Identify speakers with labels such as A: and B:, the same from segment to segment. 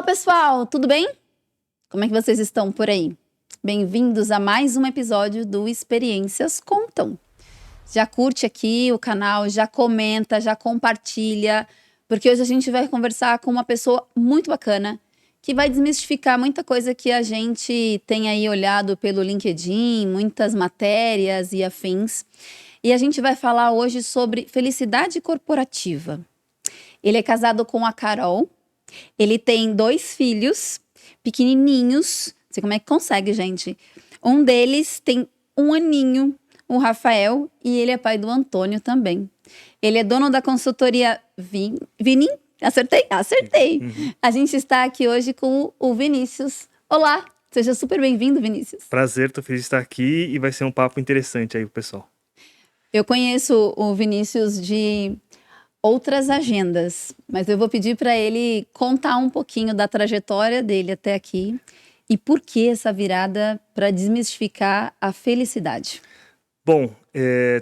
A: pessoal, tudo bem? Como é que vocês estão por aí? Bem-vindos a mais um episódio do Experiências Contam. Já curte aqui o canal, já comenta, já compartilha, porque hoje a gente vai conversar com uma pessoa muito bacana que vai desmistificar muita coisa que a gente tem aí olhado pelo LinkedIn, muitas matérias e afins. E a gente vai falar hoje sobre felicidade corporativa. Ele é casado com a Carol. Ele tem 2 filhos pequenininhos. Não sei como é que consegue, gente. Um deles tem 1 aninho, o Rafael, e ele é pai do Antônio também. Ele é dono da consultoria Vini. Acertei? Acertei. A gente está aqui hoje com o Vinícius. Olá, seja super bem-vindo, Vinícius.
B: Prazer, tô feliz de estar aqui e vai ser um papo interessante aí pro pessoal.
A: Eu conheço o Vinícius de outras agendas, mas eu vou pedir para ele contar um pouquinho da trajetória dele até aqui e por que essa virada para desmistificar a felicidade.
B: Bom,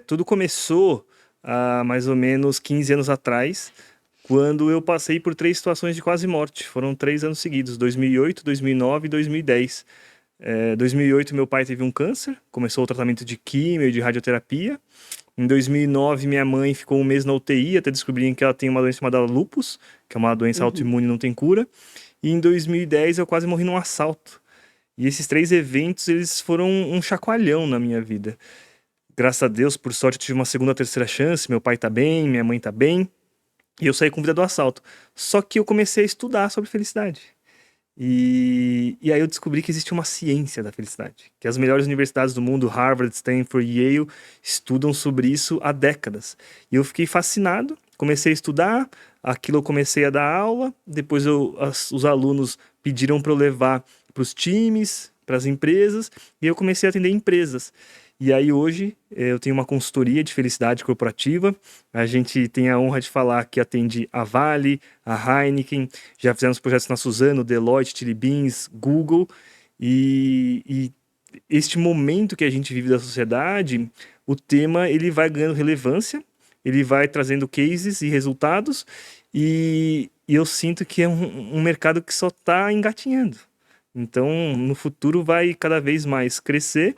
B: tudo começou há mais ou menos 15 anos atrás, quando eu passei por 3 situações de quase morte. Foram 3 anos seguidos, 2008, 2009 e 2010. 2008 meu pai teve um câncer, começou o tratamento de químio e de radioterapia. Em 2009, minha mãe ficou 1 mês na UTI, até descobrirem que ela tem uma doença chamada lupus, que é uma doença autoimune e não tem cura. E em 2010, eu quase morri num assalto. E esses 3 eventos, eles foram um chacoalhão na minha vida. Graças a Deus, por sorte, eu tive uma segunda, terceira chance. Meu pai tá bem, minha mãe tá bem. E eu saí com vida do assalto. Só que eu comecei a estudar sobre felicidade. E aí eu descobri que existe uma ciência da felicidade, que as melhores universidades do mundo, Harvard, Stanford, Yale, estudam sobre isso há décadas. E eu fiquei fascinado, comecei a estudar, aquilo eu comecei a dar aula, depois os alunos pediram para eu levar para os times, para as empresas, e eu comecei a atender empresas. E aí hoje eu tenho uma consultoria de felicidade corporativa. A gente tem a honra de falar que atende a Vale, a Heineken, já fizemos projetos na Suzano, Deloitte, Chili Beans, Google. E este momento que a gente vive da sociedade, o tema ele vai ganhando relevância, ele vai trazendo cases e resultados, e eu sinto que é um mercado que só está engatinhando. Então, no futuro vai cada vez mais crescer,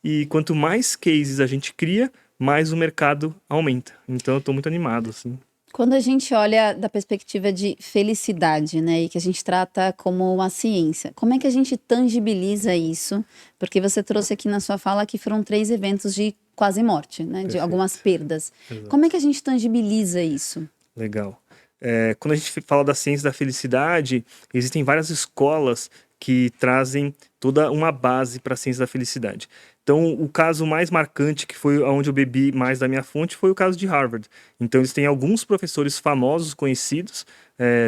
B: e quanto mais cases a gente cria, mais o mercado aumenta. Então eu tô muito animado, assim.
A: Quando a gente olha da perspectiva de felicidade, né, e que a gente trata como uma ciência, como é que a gente tangibiliza isso? Porque você trouxe aqui na sua fala que foram 3 eventos de quase morte, né, de
B: Perfeito.
A: algumas perdas.
B: Exato.
A: Como é que a gente tangibiliza isso?
B: Legal. Quando a gente fala da ciência da felicidade, existem várias escolas que trazem toda uma base para a ciência da felicidade. Então, o caso mais marcante, que foi onde eu bebi mais da minha fonte, foi o caso de Harvard. Então, eles têm alguns professores famosos, conhecidos.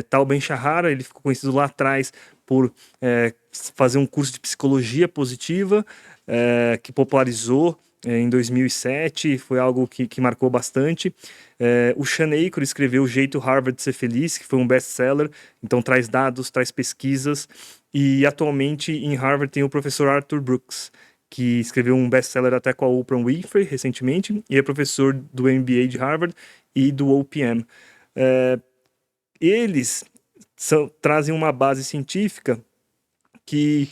B: Tal Ben-Shahar, ele ficou conhecido lá atrás por fazer um curso de psicologia positiva, que popularizou em 2007, foi algo que marcou bastante. O Sean Aker escreveu O Jeito Harvard de Ser Feliz, que foi um best-seller, então traz dados, traz pesquisas. E atualmente em Harvard tem o professor Arthur Brooks, que escreveu um best-seller até com a Oprah Winfrey recentemente, e é professor do MBA de Harvard e do OPM. Eles trazem uma base científica que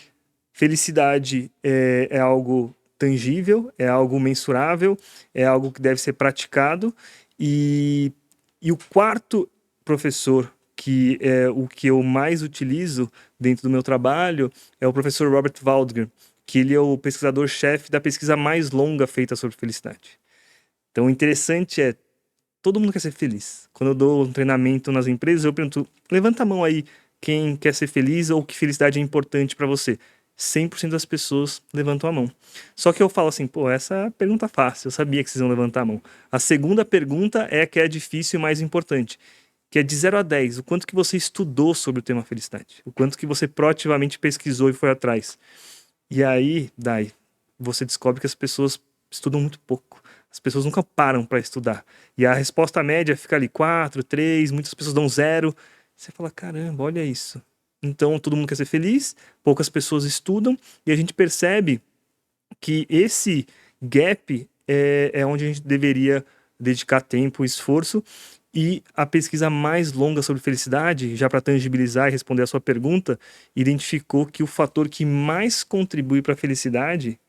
B: felicidade é algo tangível, é algo mensurável, é algo que deve ser praticado. E o quarto professor, que é o que eu mais utilizo dentro do meu trabalho, é o professor Robert Waldger, que ele é o pesquisador-chefe da pesquisa mais longa feita sobre felicidade. Então, o interessante é, todo mundo quer ser feliz. Quando eu dou um treinamento nas empresas, eu pergunto, levanta a mão aí quem quer ser feliz ou que felicidade é importante para você. 100% das pessoas levantam a mão. Só que eu falo assim, pô, essa é a pergunta fácil, eu sabia que vocês iam levantar a mão. A segunda pergunta é a que é difícil e mais importante, que é de 0 a 10, o quanto que você estudou sobre o tema felicidade, o quanto que você proativamente pesquisou e foi atrás. E aí, Dai, você descobre que as pessoas estudam muito pouco. As pessoas nunca param para estudar. E a resposta média fica ali 4, 3, muitas pessoas dão 0. Você fala, caramba, olha isso. Então, todo mundo quer ser feliz, poucas pessoas estudam, e a gente percebe que esse gap é onde a gente deveria dedicar tempo e esforço. E a pesquisa mais longa sobre felicidade, já para tangibilizar e responder a sua pergunta, identificou que o fator que mais contribui para a felicidade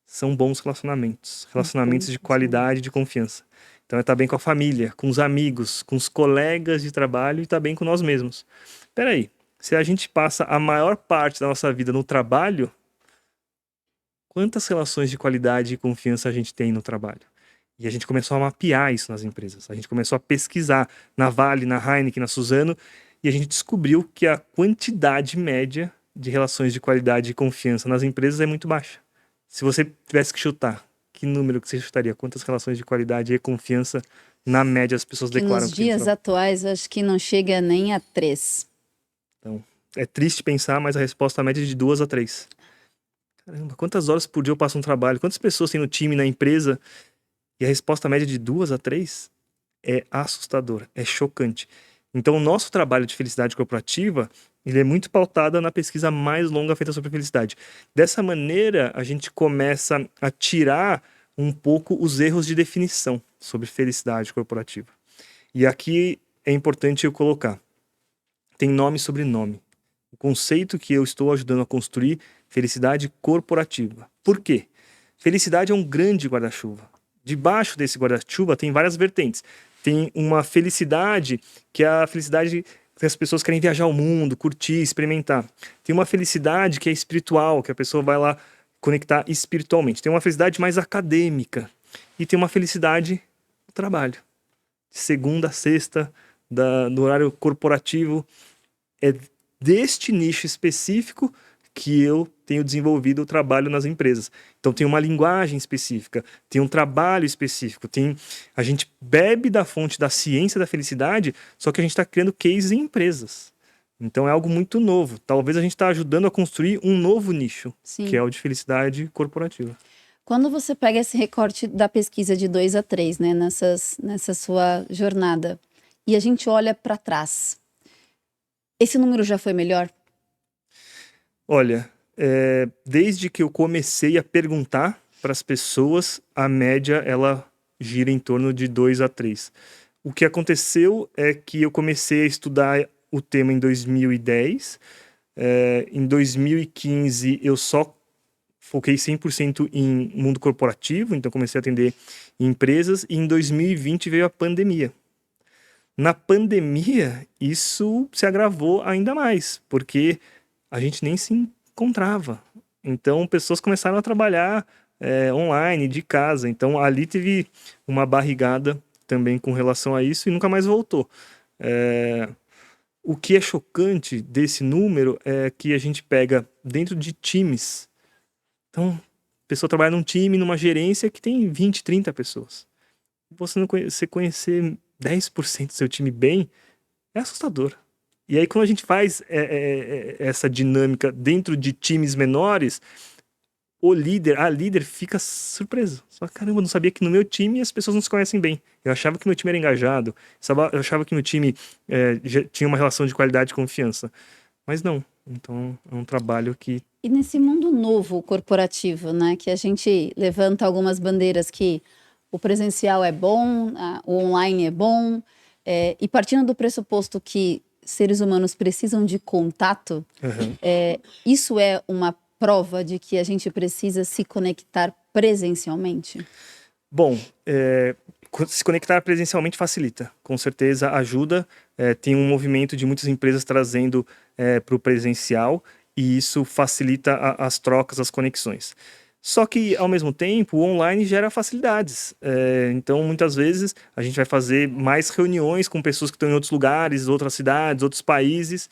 B: são bons relacionamentos. Relacionamentos de qualidade, de confiança. Então é estar bem com a família, com os amigos, com os colegas de trabalho e estar bem com nós mesmos. Peraí, se a gente passa a maior parte da nossa vida no trabalho, quantas relações de qualidade e confiança a gente tem no trabalho? E a gente começou a mapear isso nas empresas. A gente começou a pesquisar na Vale, na Heineken, na Suzano, e a gente descobriu que a quantidade média de relações de qualidade e confiança nas empresas é muito baixa. Se você tivesse que chutar, que número que você chutaria? Quantas relações de qualidade e confiança, na média, as pessoas declaram?
A: Nos dias atuais, eu acho que não chega nem a 3.
B: Então, é triste pensar, mas a resposta média é de 2 a 3. Caramba, quantas horas por dia eu passo no trabalho? Quantas pessoas tem no time, na empresa? E a resposta média de 2 a 3 é assustadora, é chocante. Então, o nosso trabalho de felicidade corporativa, ele é muito pautado na pesquisa mais longa feita sobre felicidade. Dessa maneira, a gente começa a tirar um pouco os erros de definição sobre felicidade corporativa. E aqui é importante eu colocar, tem nome e sobrenome. O conceito que eu estou ajudando a construir, felicidade corporativa. Por quê? Felicidade é um grande guarda-chuva. Debaixo desse guarda-chuva tem várias vertentes. Tem uma felicidade, que é a felicidade que as pessoas querem viajar ao mundo, curtir, experimentar. Tem uma felicidade que é espiritual, que a pessoa vai lá conectar espiritualmente. Tem uma felicidade mais acadêmica. E tem uma felicidade no trabalho. De segunda a sexta, no horário corporativo. É deste nicho específico que eu tenho desenvolvido o trabalho nas empresas. Então tem uma linguagem específica, tem um trabalho específico, a gente bebe da fonte da ciência da felicidade, só que a gente está criando cases em empresas. Então é algo muito novo. Talvez a gente está ajudando a construir um novo nicho,
A: Sim.
B: que é o de felicidade corporativa.
A: Quando você pega esse recorte da pesquisa de 2 a 3, né, nessa sua jornada, e a gente olha para trás, esse número já foi melhor?
B: Olha, desde que eu comecei a perguntar para as pessoas, a média ela gira em torno de 2 a 3. O que aconteceu é que eu comecei a estudar o tema em 2010. Em 2015 eu só foquei 100% em mundo corporativo, então comecei a atender empresas, e em 2020 veio a pandemia. Na pandemia, isso se agravou ainda mais, porque a gente nem se encontrava. Então, pessoas começaram a trabalhar online, de casa. Então, ali teve uma barrigada também com relação a isso e nunca mais voltou. O que é chocante desse número é que a gente pega dentro de times. Então, a pessoa trabalha num time, numa gerência que tem 20, 30 pessoas. Você conhecer 10% do seu time bem é assustador. E aí, quando a gente faz essa dinâmica dentro de times menores, a líder fica surpreso. Só, caramba, eu não sabia que no meu time as pessoas não se conhecem bem. Eu achava que meu time era engajado, eu achava que meu time já tinha uma relação de qualidade e confiança. Mas não. Então, é um trabalho que...
A: E nesse mundo novo corporativo, né, que a gente levanta algumas bandeiras que o presencial é bom, o online é bom, e partindo do pressuposto que seres humanos precisam de contato, isso é uma prova de que a gente precisa se conectar presencialmente?
B: Bom, se conectar presencialmente facilita, com certeza ajuda. Tem um movimento de muitas empresas trazendo para o presencial, e isso facilita as trocas, as conexões. Só que, ao mesmo tempo, o online gera facilidades. Então, muitas vezes, a gente vai fazer mais reuniões com pessoas que estão em outros lugares, outras cidades, outros países.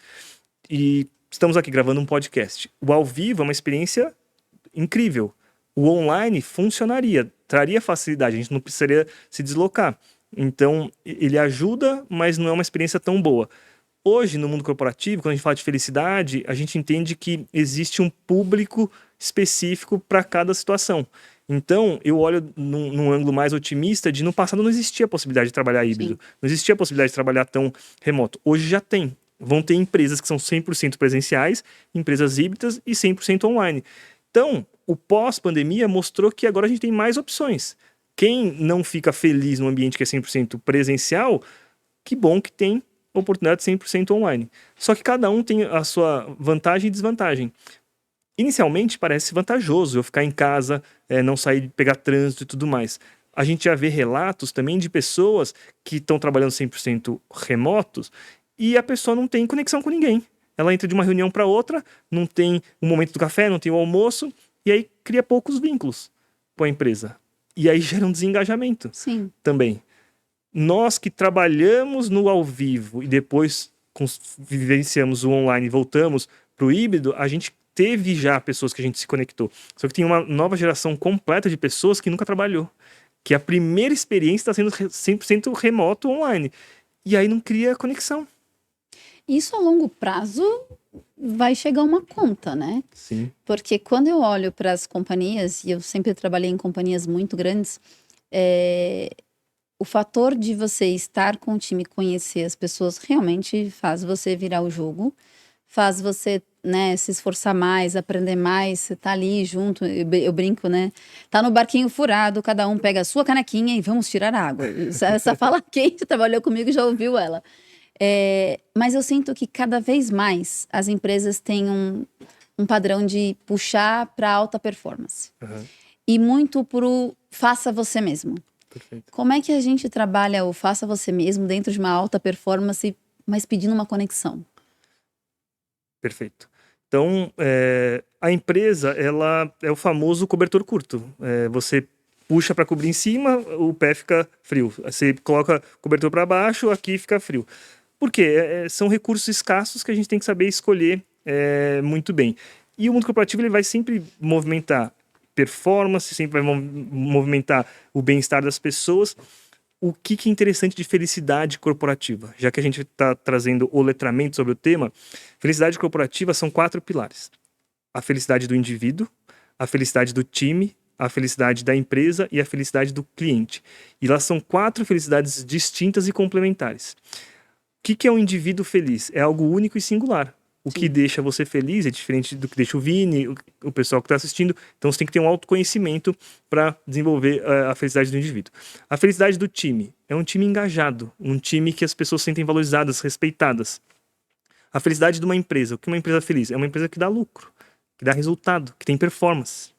B: E estamos aqui gravando um podcast. O ao vivo é uma experiência incrível. O online funcionaria, traria facilidade, a gente não precisaria se deslocar. Então, ele ajuda, mas não é uma experiência tão boa. Hoje, no mundo corporativo, quando a gente fala de felicidade, a gente entende que existe um público específico para cada situação. Então, eu olho num ângulo mais otimista de no passado não existia a possibilidade de trabalhar híbrido, não existia a possibilidade de trabalhar tão remoto. Hoje já tem. Vão ter empresas que são 100% presenciais, empresas híbridas e 100% online. Então, o pós-pandemia mostrou que agora a gente tem mais opções. Quem não fica feliz num ambiente que é 100% presencial, Que bom que tem oportunidade 100% online. Só que cada um tem a sua vantagem e desvantagem. Inicialmente parece vantajoso eu ficar em casa, não sair, pegar trânsito e tudo mais. A gente já vê relatos também de pessoas que estão trabalhando 100% remotos e a pessoa não tem conexão com ninguém. Ela entra de uma reunião para outra, não tem o momento do café, não tem o almoço, e aí cria poucos vínculos com a empresa. E aí gera um desengajamento
A: Sim.
B: também. Nós que trabalhamos no ao vivo e depois vivenciamos o online e voltamos para o híbrido, a gente teve já pessoas que a gente se conectou. Só que tem uma nova geração completa de pessoas que nunca trabalhou. Que a primeira experiência está sendo 100% remoto online. E aí não cria conexão.
A: Isso a longo prazo vai chegar uma conta, né?
B: Sim.
A: Porque quando eu olho para as companhias, e eu sempre trabalhei em companhias muito grandes, o fator de você estar com o time, conhecer as pessoas, realmente faz você virar o jogo, faz você, né, se esforçar mais, aprender mais, você tá ali junto, eu brinco, né? Tá no barquinho furado, cada um pega a sua canequinha e vamos tirar a água. Essa fala, quem trabalhou comigo já ouviu ela. Mas eu sinto que cada vez mais as empresas têm um padrão de puxar para alta performance.
B: Uhum.
A: E muito pro faça você mesmo.
B: Perfeito.
A: Como é que a gente trabalha o faça você mesmo dentro de uma alta performance, mas pedindo uma conexão?
B: Perfeito. Então, a empresa, ela é o famoso cobertor curto. Você puxa para cobrir em cima, o pé fica frio. Você coloca o cobertor para baixo, aqui fica frio. Por quê? São recursos escassos que a gente tem que saber escolher muito bem. E o mundo corporativo ele vai sempre movimentar performance, sempre vai movimentar o bem-estar das pessoas. O que é interessante de felicidade corporativa? Já que a gente está trazendo o letramento sobre o tema, felicidade corporativa são 4 pilares. A felicidade do indivíduo, a felicidade do time, a felicidade da empresa e a felicidade do cliente. E elas são 4 felicidades distintas e complementares. O que é um indivíduo feliz? É algo único e singular. O que deixa você feliz é diferente do que deixa o Vini, o pessoal que está assistindo. Então você tem que ter um autoconhecimento para desenvolver a felicidade do indivíduo. A felicidade do time é um time engajado, um time que as pessoas se sentem valorizadas, respeitadas. A felicidade de uma empresa, o que é uma empresa feliz? É uma empresa que dá lucro, que dá resultado, que tem performance.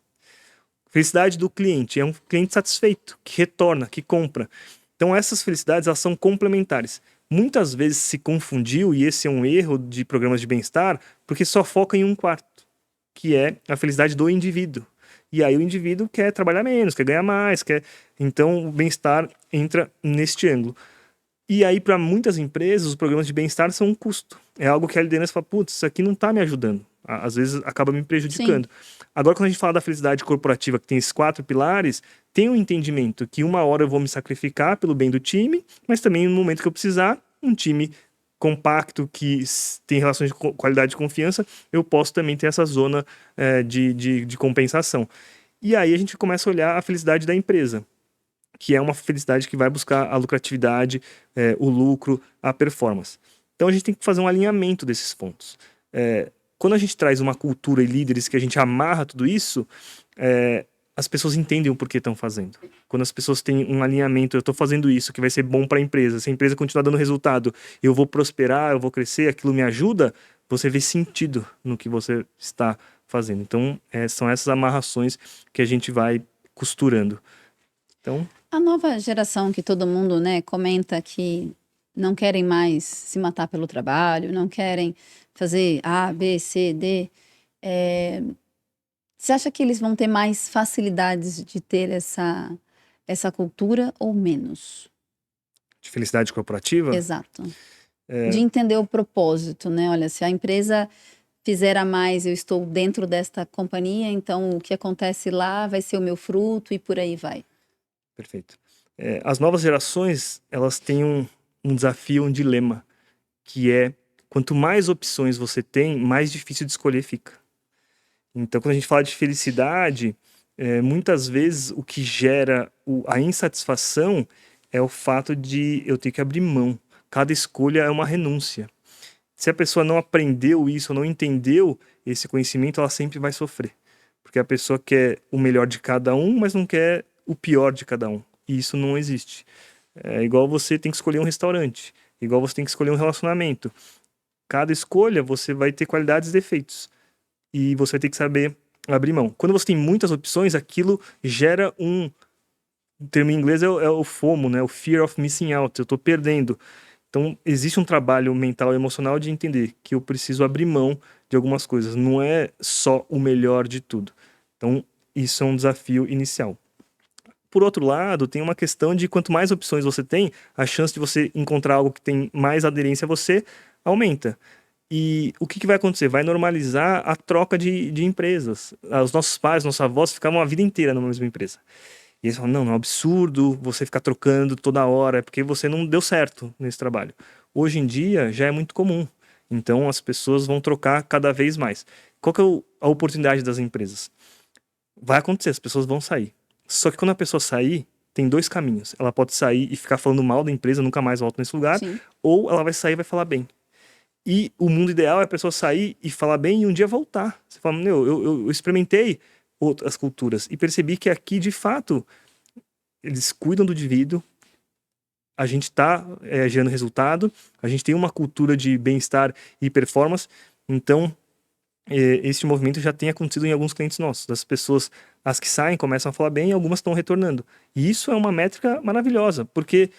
B: A felicidade do cliente é um cliente satisfeito, que retorna, que compra. Então essas felicidades elas são complementares. Muitas vezes se confundiu, e esse é um erro de programas de bem-estar, porque só foca em um quarto, que é a felicidade do indivíduo. E aí o indivíduo quer trabalhar menos, quer ganhar mais, então o bem-estar entra neste ângulo. E aí para muitas empresas os programas de bem-estar são um custo. É algo que a liderança fala, putz, isso aqui não está me ajudando. Às vezes acaba me prejudicando. Sim. Agora quando a gente fala da felicidade corporativa, que tem esses 4 pilares, tem um entendimento que uma hora eu vou me sacrificar pelo bem do time, mas também no momento que eu precisar, um time compacto, que tem relações de qualidade e confiança, eu posso também ter essa zona de compensação. E aí a gente começa a olhar a felicidade da empresa, que é uma felicidade que vai buscar a lucratividade, o lucro, a performance. Então a gente tem que fazer um alinhamento desses pontos. Quando a gente traz uma cultura e líderes que a gente amarra tudo isso, as pessoas entendem o porquê estão fazendo. Quando as pessoas têm um alinhamento, eu estou fazendo isso, que vai ser bom para a empresa, se a empresa continuar dando resultado, eu vou prosperar, eu vou crescer, aquilo me ajuda, você vê sentido no que você está fazendo. Então, são essas amarrações que a gente vai costurando. Então,
A: a nova geração que todo mundo, né, comenta que não querem mais se matar pelo trabalho, não querem fazer A, B, C, D, você acha que eles vão ter mais facilidades de ter essa cultura ou menos?
B: De felicidade corporativa?
A: Exato. De entender o propósito, né? Olha, se a empresa fizer a mais, eu estou dentro desta companhia, então o que acontece lá vai ser o meu fruto e por aí vai.
B: Perfeito. As novas gerações, elas têm um desafio, um dilema, que é, quanto mais opções você tem, mais difícil de escolher fica. Então, quando a gente fala de felicidade, muitas vezes o que gera a insatisfação é o fato de eu ter que abrir mão. Cada escolha é uma renúncia. Se a pessoa não aprendeu isso, não entendeu esse conhecimento, ela sempre vai sofrer. Porque a pessoa quer o melhor de cada um, mas não quer o pior de cada um. E isso não existe. É igual você tem que escolher um restaurante. igual você tem que escolher um relacionamento. Cada escolha você vai ter qualidades e defeitos. E você vai ter que saber abrir mão. Quando você tem muitas opções, aquilo gera o termo em inglês é o FOMO, né? O Fear of Missing Out. Eu tô perdendo. Então, existe um trabalho mental e emocional de entender que eu preciso abrir mão de algumas coisas. Não é só o melhor de tudo. Então, isso é um desafio inicial. Por outro lado, tem uma questão de quanto mais opções você tem, a chance de você encontrar algo que tem mais aderência a você aumenta. E o que vai acontecer? Vai normalizar a troca de empresas. Os nossos pais, nossos avós ficavam a vida inteira numa mesma empresa. E eles falam, não, é um absurdo você ficar trocando toda hora, é porque você não deu certo nesse trabalho. Hoje em dia já é muito comum. Então as pessoas vão trocar cada vez mais. Qual que é a oportunidade das empresas? Vai acontecer, as pessoas vão sair. Só que quando a pessoa sair, tem dois caminhos. Ela pode sair e ficar falando mal da empresa, nunca mais volta nesse lugar,
A: Sim.
B: ou ela vai sair e vai falar bem. E o mundo ideal é a pessoa sair e falar bem e um dia voltar. Você fala, meu, eu experimentei outras culturas e percebi que aqui, de fato, eles cuidam do indivíduo, a gente está gerando resultado, a gente tem uma cultura de bem-estar e performance, então esse movimento já tem acontecido em alguns clientes nossos. Das pessoas, as que saem, começam a falar bem e algumas estão retornando. E isso é uma métrica maravilhosa, porque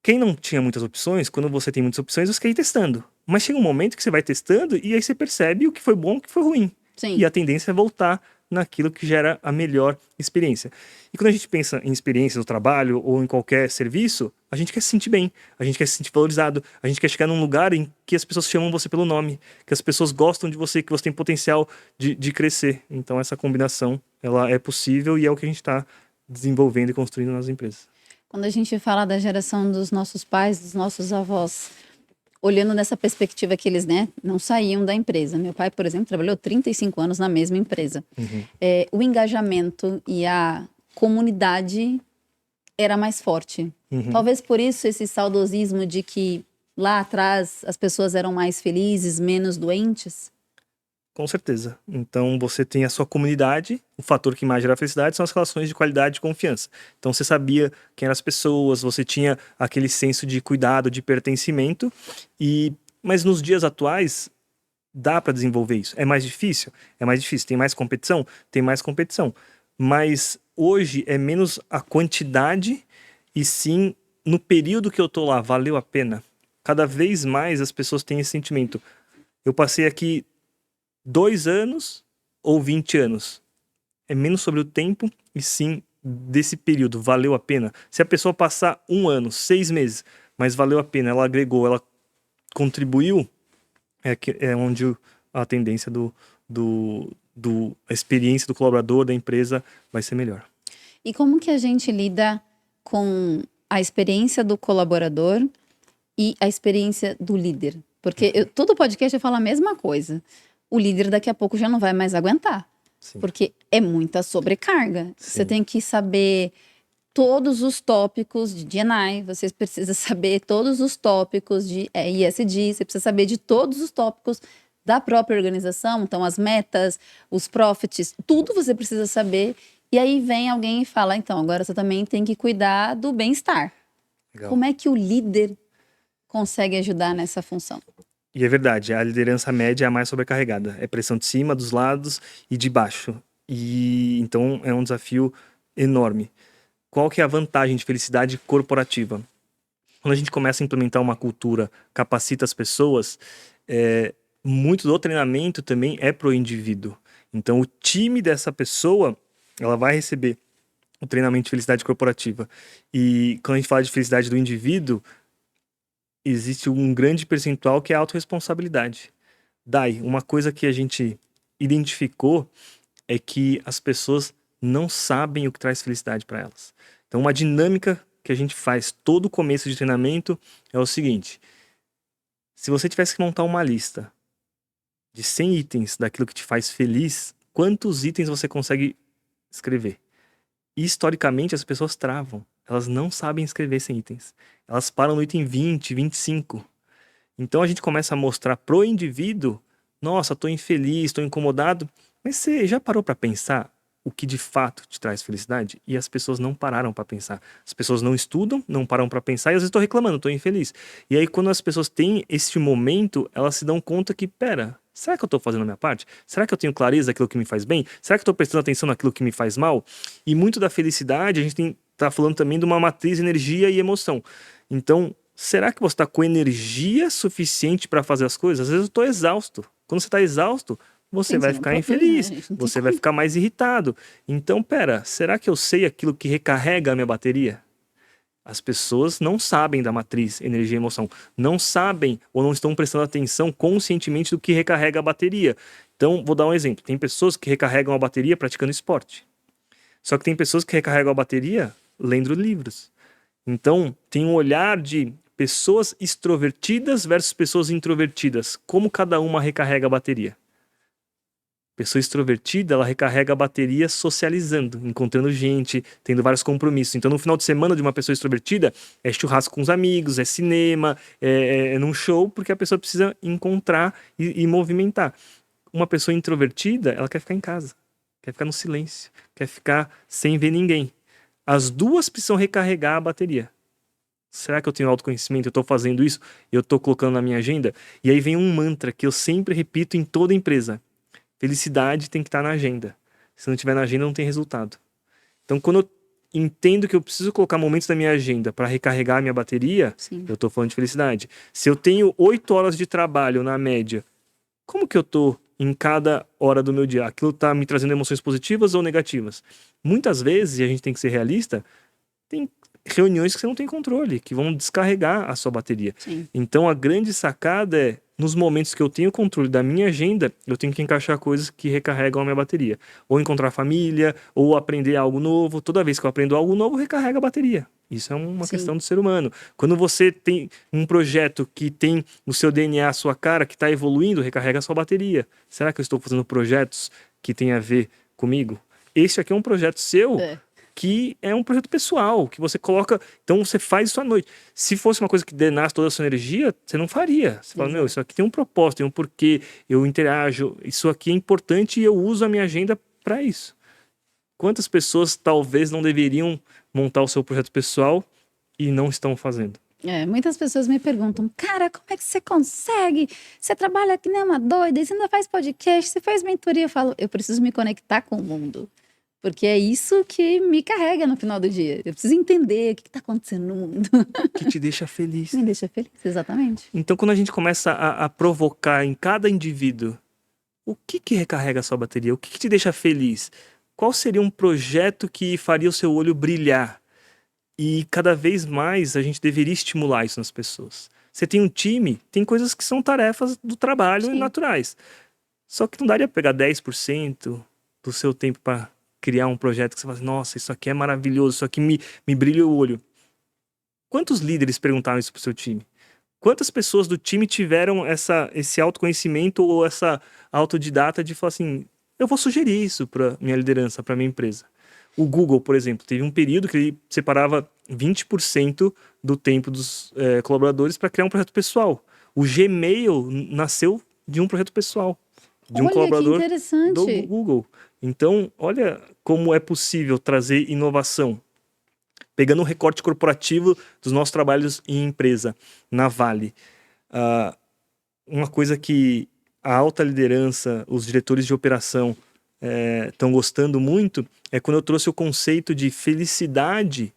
B: quem não tinha muitas opções, quando você tem muitas opções, você quer ir testando. Mas chega um momento que você vai testando e aí você percebe o que foi bom e o que foi ruim.
A: Sim.
B: E a tendência é voltar naquilo que gera a melhor experiência. E quando a gente pensa em experiências no trabalho ou em qualquer serviço, a gente quer se sentir bem, a gente quer se sentir valorizado, a gente quer chegar num lugar em que as pessoas chamam você pelo nome, que as pessoas gostam de você, que você tem potencial de crescer. Então essa combinação, ela é possível e é o que a gente está desenvolvendo e construindo nas empresas.
A: Quando a gente fala da geração dos nossos pais, dos nossos avós, olhando nessa perspectiva que eles, né, não saíam da empresa. Meu pai, por exemplo, trabalhou 35 anos na mesma empresa.
B: Uhum.
A: O engajamento e a comunidade era mais forte.
B: Uhum.
A: Talvez por isso esse saudosismo de que lá atrás as pessoas eram mais felizes, menos doentes.
B: Com certeza. Então você tem a sua comunidade, o fator que mais gera felicidade são as relações de qualidade e confiança. Então você sabia quem eram as pessoas, você tinha aquele senso de cuidado, de pertencimento. Mas nos dias atuais dá para desenvolver isso. É mais difícil? É mais difícil. Tem mais competição? Tem mais competição. Mas hoje é menos a quantidade e sim no período que eu tô lá, valeu a pena. Cada vez mais as pessoas têm esse sentimento. Eu passei aqui 2 anos ou 20 anos. É menos sobre o tempo e sim desse período. Valeu a pena? Se a pessoa passar 1 ano, 6 meses, mas valeu a pena, ela agregou, ela contribuiu, é onde a tendência a experiência do colaborador, da empresa, vai ser melhor.
A: E como que a gente lida com a experiência do colaborador e a experiência do líder? Porque todo podcast eu falo a mesma coisa. O líder daqui a pouco já não vai mais aguentar.
B: Sim.
A: Porque é muita sobrecarga.
B: Sim.
A: Você tem que saber todos os tópicos de D&I, você precisa saber todos os tópicos de ESG, você precisa saber de todos os tópicos da própria organização, então as metas, os profits, tudo você precisa saber. E aí vem alguém e fala, então, agora você também tem que cuidar do bem-estar.
B: Legal.
A: Como é que o líder consegue ajudar nessa função?
B: E é verdade, a liderança média é a mais sobrecarregada. É pressão de cima, dos lados e de baixo. E então é um desafio enorme. Qual que é a vantagem de felicidade corporativa? Quando a gente começa a implementar uma cultura, capacita as pessoas, muito do treinamento também é pro indivíduo. Então o time dessa pessoa, ela vai receber o treinamento de felicidade corporativa. E quando a gente fala de felicidade do indivíduo, existe um grande percentual que é a autorresponsabilidade. Daí, uma coisa que a gente identificou é que as pessoas não sabem o que traz felicidade para elas. Então, uma dinâmica que a gente faz todo começo de treinamento é o seguinte: se você tivesse que montar uma lista de 100 itens daquilo que te faz feliz, quantos itens você consegue escrever? E, historicamente, as pessoas travam. Elas não sabem escrever 100 itens. Elas param no item 20, 25. Então a gente começa a mostrar pro indivíduo, nossa, tô infeliz, tô incomodado. Mas você já parou para pensar o que de fato te traz felicidade? E as pessoas não pararam para pensar. As pessoas não estudam, não param para pensar e às vezes estou reclamando, estou infeliz. E aí quando as pessoas têm este momento, elas se dão conta que, pera, será que eu estou fazendo a minha parte? Será que eu tenho clareza daquilo que me faz bem? Será que eu estou prestando atenção naquilo que me faz mal? E muito da felicidade, a gente tá falando também de uma matriz energia e emoção. Então, será que você está com energia suficiente para fazer as coisas? Às vezes eu estou exausto. Quando você está exausto, você vai ficar infeliz, você vai ficar mais irritado. Então, pera, será que eu sei aquilo que recarrega a minha bateria? As pessoas não sabem da matriz energia e emoção, não sabem ou não estão prestando atenção conscientemente do que recarrega a bateria. Então, vou dar um exemplo. Tem pessoas que recarregam a bateria praticando esporte. Só que tem pessoas que recarregam a bateria lendo livros. Então, tem um olhar de pessoas extrovertidas versus pessoas introvertidas. Como cada uma recarrega a bateria? Pessoa extrovertida, ela recarrega a bateria socializando, encontrando gente, tendo vários compromissos. Então, no final de semana de uma pessoa extrovertida, é churrasco com os amigos, é cinema, é num show, porque a pessoa precisa encontrar e movimentar. Uma pessoa introvertida, ela quer ficar em casa, quer ficar no silêncio, quer ficar sem ver ninguém. As duas precisam recarregar a bateria. Será que eu tenho autoconhecimento? Eu estou fazendo isso? Eu estou colocando na minha agenda? E aí vem um mantra que eu sempre repito em toda empresa. Felicidade tem que estar na agenda. Se não tiver na agenda, não tem resultado. Então, quando eu entendo que eu preciso colocar momentos da minha agenda para recarregar a minha bateria,
A: Sim.
B: eu estou falando de felicidade. Se eu tenho 8 horas de trabalho na média, como que eu estou em cada hora do meu dia? Aquilo está me trazendo emoções positivas ou negativas? Muitas vezes, e a gente tem que ser realista, tem reuniões que você não tem controle, que vão descarregar a sua bateria.
A: Sim.
B: Então, a grande sacada é, nos momentos que eu tenho controle da minha agenda, eu tenho que encaixar coisas que recarregam a minha bateria. Ou encontrar família, ou aprender algo novo. Toda vez que eu aprendo algo novo, recarrega a bateria. Isso é uma questão do ser humano. Quando você tem um projeto que tem o seu DNA, a sua cara, que está evoluindo, recarrega a sua bateria. Será que eu estou fazendo projetos que têm a ver comigo? Esse aqui é um projeto seu... que é um projeto pessoal, que você coloca... Então, você faz isso à noite. Se fosse uma coisa que drenasse toda a sua energia, você não faria. Você fala, meu, isso aqui tem um propósito, tem um porquê, eu interajo, isso aqui é importante e eu uso a minha agenda para isso. Quantas pessoas talvez não deveriam montar o seu projeto pessoal e não estão fazendo?
A: Muitas pessoas me perguntam, cara, como é que você consegue? Você trabalha que nem uma doida, e você ainda faz podcast, você faz mentoria. Eu falo, eu preciso me conectar com o mundo. Porque é isso que me carrega no final do dia. Eu preciso entender o que está acontecendo no mundo.
B: Que te deixa feliz.
A: Me deixa feliz, exatamente.
B: Então, quando a gente começa a provocar em cada indivíduo, o que recarrega a sua bateria? O que te deixa feliz? Qual seria um projeto que faria o seu olho brilhar? E cada vez mais a gente deveria estimular isso nas pessoas. Você tem um time, tem coisas que são tarefas do trabalho naturais. Só que não daria para pegar 10% do seu tempo para criar um projeto que você fala assim, nossa, isso aqui é maravilhoso, isso aqui me brilha o olho. Quantos líderes perguntaram isso pro seu time? Quantas pessoas do time tiveram esse autoconhecimento ou essa autodidata de falar assim, eu vou sugerir isso para minha liderança, para minha empresa? O Google, por exemplo, teve um período que ele separava 20% do tempo dos colaboradores para criar um projeto pessoal. O Gmail nasceu de um projeto pessoal, de um colaborador do Google. Então, olha como é possível trazer inovação. Pegando um recorte corporativo dos nossos trabalhos em empresa, na Vale. Uma coisa que a alta liderança, os diretores de operação estão gostando muito, é quando eu trouxe o conceito de felicidade.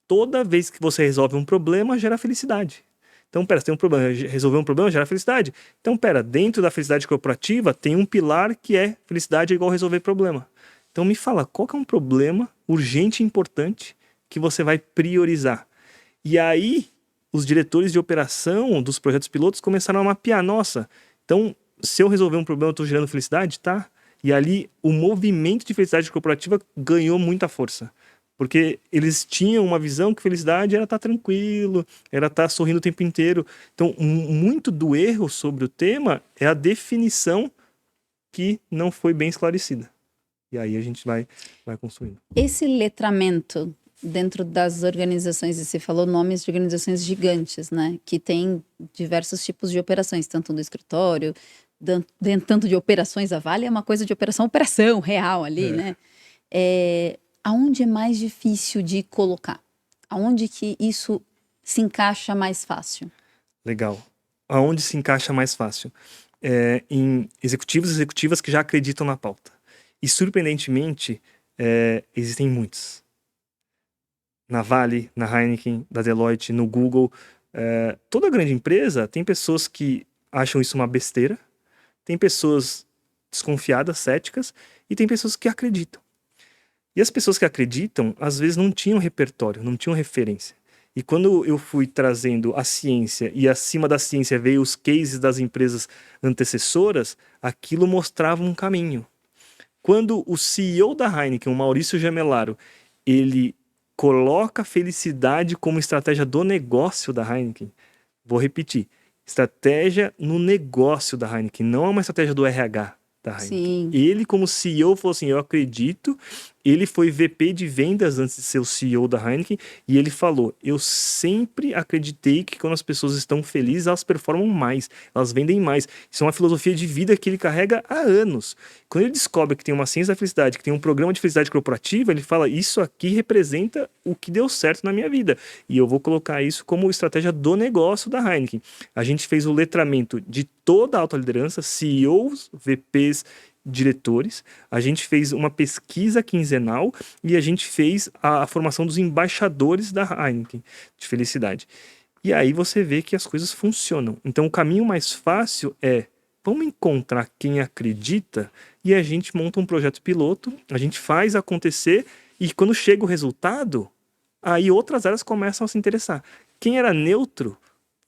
B: Toda vez que você resolve um problema, gera felicidade. Então, pera, você tem um problema, resolver um problema gera felicidade. Então, pera, dentro da felicidade corporativa tem um pilar que é felicidade é igual resolver problema. Então, me fala, qual que é um problema urgente e importante que você vai priorizar? E aí, os diretores de operação dos projetos pilotos começaram a mapear, nossa, então, se eu resolver um problema, eu estou gerando felicidade? Tá. E ali, o movimento de felicidade corporativa ganhou muita força. Porque eles tinham uma visão que felicidade era estar tranquilo, era estar sorrindo o tempo inteiro. Então, muito do erro sobre o tema é a definição que não foi bem esclarecida. E aí a gente vai construindo.
A: Esse letramento dentro das organizações, e você falou nomes de organizações gigantes, né? Que tem diversos tipos de operações, tanto no escritório, tanto de operações, a Vale é uma coisa de operação real ali, né? Aonde é mais difícil de colocar? Aonde que isso se encaixa mais fácil?
B: Legal. Aonde se encaixa mais fácil? Em executivos e executivas que já acreditam na pauta. E, surpreendentemente, existem muitos. Na Vale, na Heineken, da Deloitte, no Google. Toda grande empresa tem pessoas que acham isso uma besteira, tem pessoas desconfiadas, céticas, e tem pessoas que acreditam. E as pessoas que acreditam, às vezes não tinham repertório, não tinham referência. E quando eu fui trazendo a ciência e acima da ciência veio os cases das empresas antecessoras, aquilo mostrava um caminho. Quando o CEO da Heineken, o Maurício Gemelaro, ele coloca a felicidade como estratégia do negócio da Heineken, vou repetir, estratégia no negócio da Heineken, não é uma estratégia do RH da Heineken.
A: Sim.
B: Ele, como CEO, falou assim, eu acredito. Ele foi VP de vendas antes de ser o CEO da Heineken, e ele falou, eu sempre acreditei que quando as pessoas estão felizes, elas performam mais, elas vendem mais. Isso é uma filosofia de vida que ele carrega há anos. Quando ele descobre que tem uma ciência da felicidade, que tem um programa de felicidade corporativa, ele fala, isso aqui representa o que deu certo na minha vida, e eu vou colocar isso como estratégia do negócio da Heineken. A gente fez o letramento de toda a alta liderança, CEOs, VPs, diretores, a gente fez uma pesquisa quinzenal e a gente fez a formação dos embaixadores da Heineken de felicidade. E aí você vê que as coisas funcionam. Então o caminho mais fácil vamos encontrar quem acredita e a gente monta um projeto piloto, a gente faz acontecer e quando chega o resultado, aí outras áreas começam a se interessar. Quem era neutro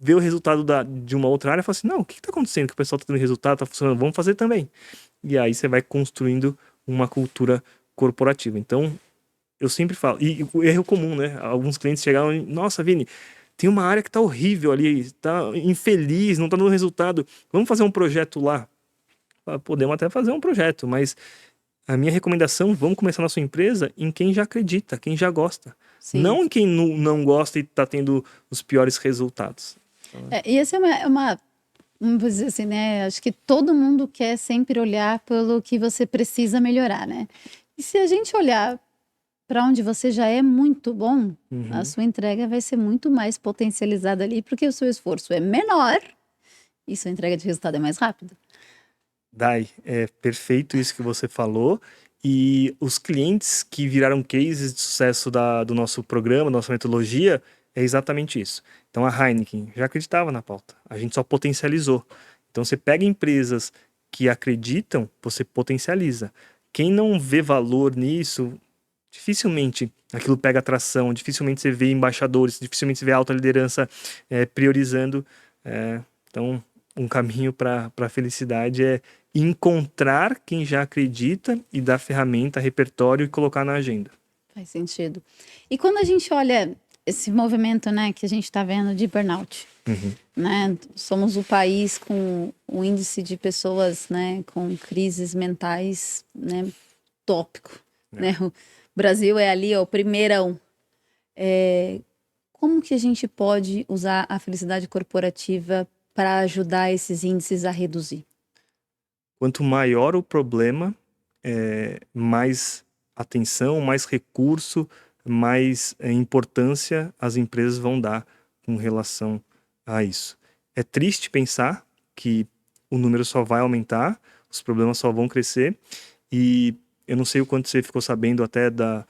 B: vê o resultado de uma outra área e fala assim, não, o que está acontecendo? Que o pessoal está tendo resultado, está funcionando, vamos fazer também. E aí você vai construindo uma cultura corporativa. Então, eu sempre falo, e o erro comum, né? Alguns clientes chegaram e, nossa, Vini, tem uma área que tá horrível ali, tá infeliz, não tá dando resultado. Vamos fazer um projeto lá? Podemos até fazer um projeto, mas a minha recomendação, vamos começar na sua empresa em quem já acredita, quem já gosta.
A: Sim.
B: Não em quem não gosta e tá tendo os piores resultados.
A: E essa vamos dizer assim, né? Acho que todo mundo quer sempre olhar pelo que você precisa melhorar, né? E se a gente olhar para onde você já é muito bom, a sua entrega vai ser muito mais potencializada ali, porque o seu esforço é menor e sua entrega de resultado é mais rápida.
B: Dai, é perfeito isso que você falou. E os clientes que viraram cases de sucesso do nosso programa, da nossa metodologia, é exatamente isso. Então a Heineken já acreditava na pauta, a gente só potencializou. Então você pega empresas que acreditam, você potencializa. Quem não vê valor nisso, dificilmente aquilo pega atração, dificilmente você vê embaixadores, dificilmente você vê alta liderança priorizando. Então, um caminho para a felicidade é encontrar quem já acredita e dar ferramenta, repertório e colocar na agenda.
A: Faz sentido. E quando a gente olha esse movimento, né, que a gente está vendo de burnout, né, somos o país com o índice de pessoas, né, com crises mentais, né, tópico, né? O Brasil é ali, ó, o primeirão. Como que a gente pode usar a felicidade corporativa para ajudar esses índices a reduzir?
B: Quanto maior o problema, mais atenção, mais recurso, mais importância as empresas vão dar com relação a isso. É triste pensar que o número só vai aumentar, os problemas só vão crescer, e eu não sei o quanto você ficou sabendo até da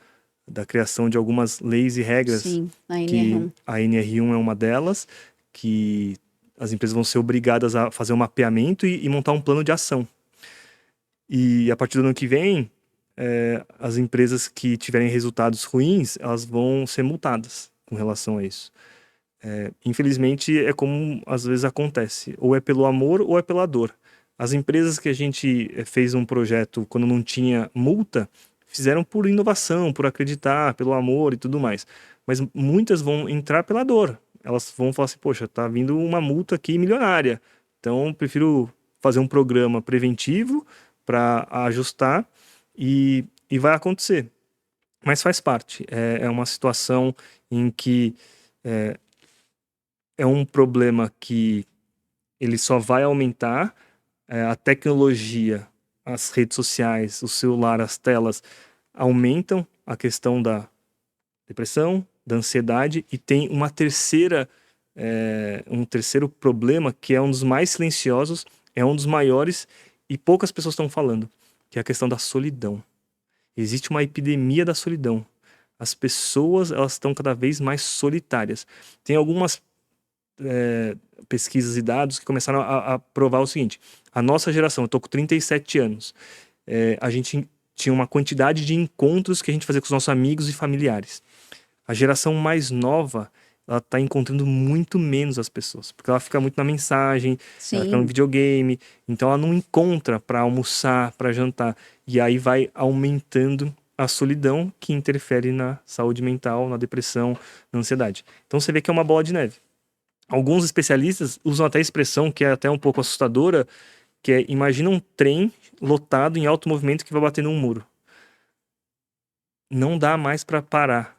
B: criação de algumas leis e regras.
A: Sim, a
B: que
A: NR1.
B: a NR1 é uma delas, que as empresas vão ser obrigadas a fazer um mapeamento e montar um plano de ação. E a partir do ano que vem, as empresas que tiverem resultados ruins, elas vão ser multadas com relação a isso. Infelizmente, é como às vezes acontece. Ou é pelo amor ou é pela dor. As empresas que a gente fez um projeto quando não tinha multa, fizeram por inovação, por acreditar, pelo amor e tudo mais. Mas muitas vão entrar pela dor. Elas vão falar assim, poxa, tá vindo uma multa aqui milionária. Então, prefiro fazer um programa preventivo para ajustar e vai acontecer. Mas faz parte. É uma situação em que é um problema que ele só vai aumentar. A tecnologia, as redes sociais, o celular, as telas, aumentam a questão da depressão, da ansiedade, e tem um terceiro problema que é um dos mais silenciosos, é um dos maiores e poucas pessoas estão falando, que é a questão da solidão. Existe uma epidemia da solidão. As pessoas, elas estão cada vez mais solitárias. Tem algumas pesquisas e dados que começaram a provar o seguinte: a nossa geração, eu tô com 37 anos, a gente tinha uma quantidade de encontros que a gente fazia com os nossos amigos e familiares. A geração mais nova, ela tá encontrando muito menos as pessoas, porque ela fica muito na mensagem, ela fica no
A: Sim.
B: videogame, então ela não encontra para almoçar, para jantar, e aí vai aumentando a solidão, que interfere na saúde mental, na depressão, na ansiedade. Então você vê que é uma bola de neve. Alguns especialistas usam até a expressão que é até um pouco assustadora, que é: imagina um trem lotado em alto movimento que vai bater num muro. Não dá mais para parar.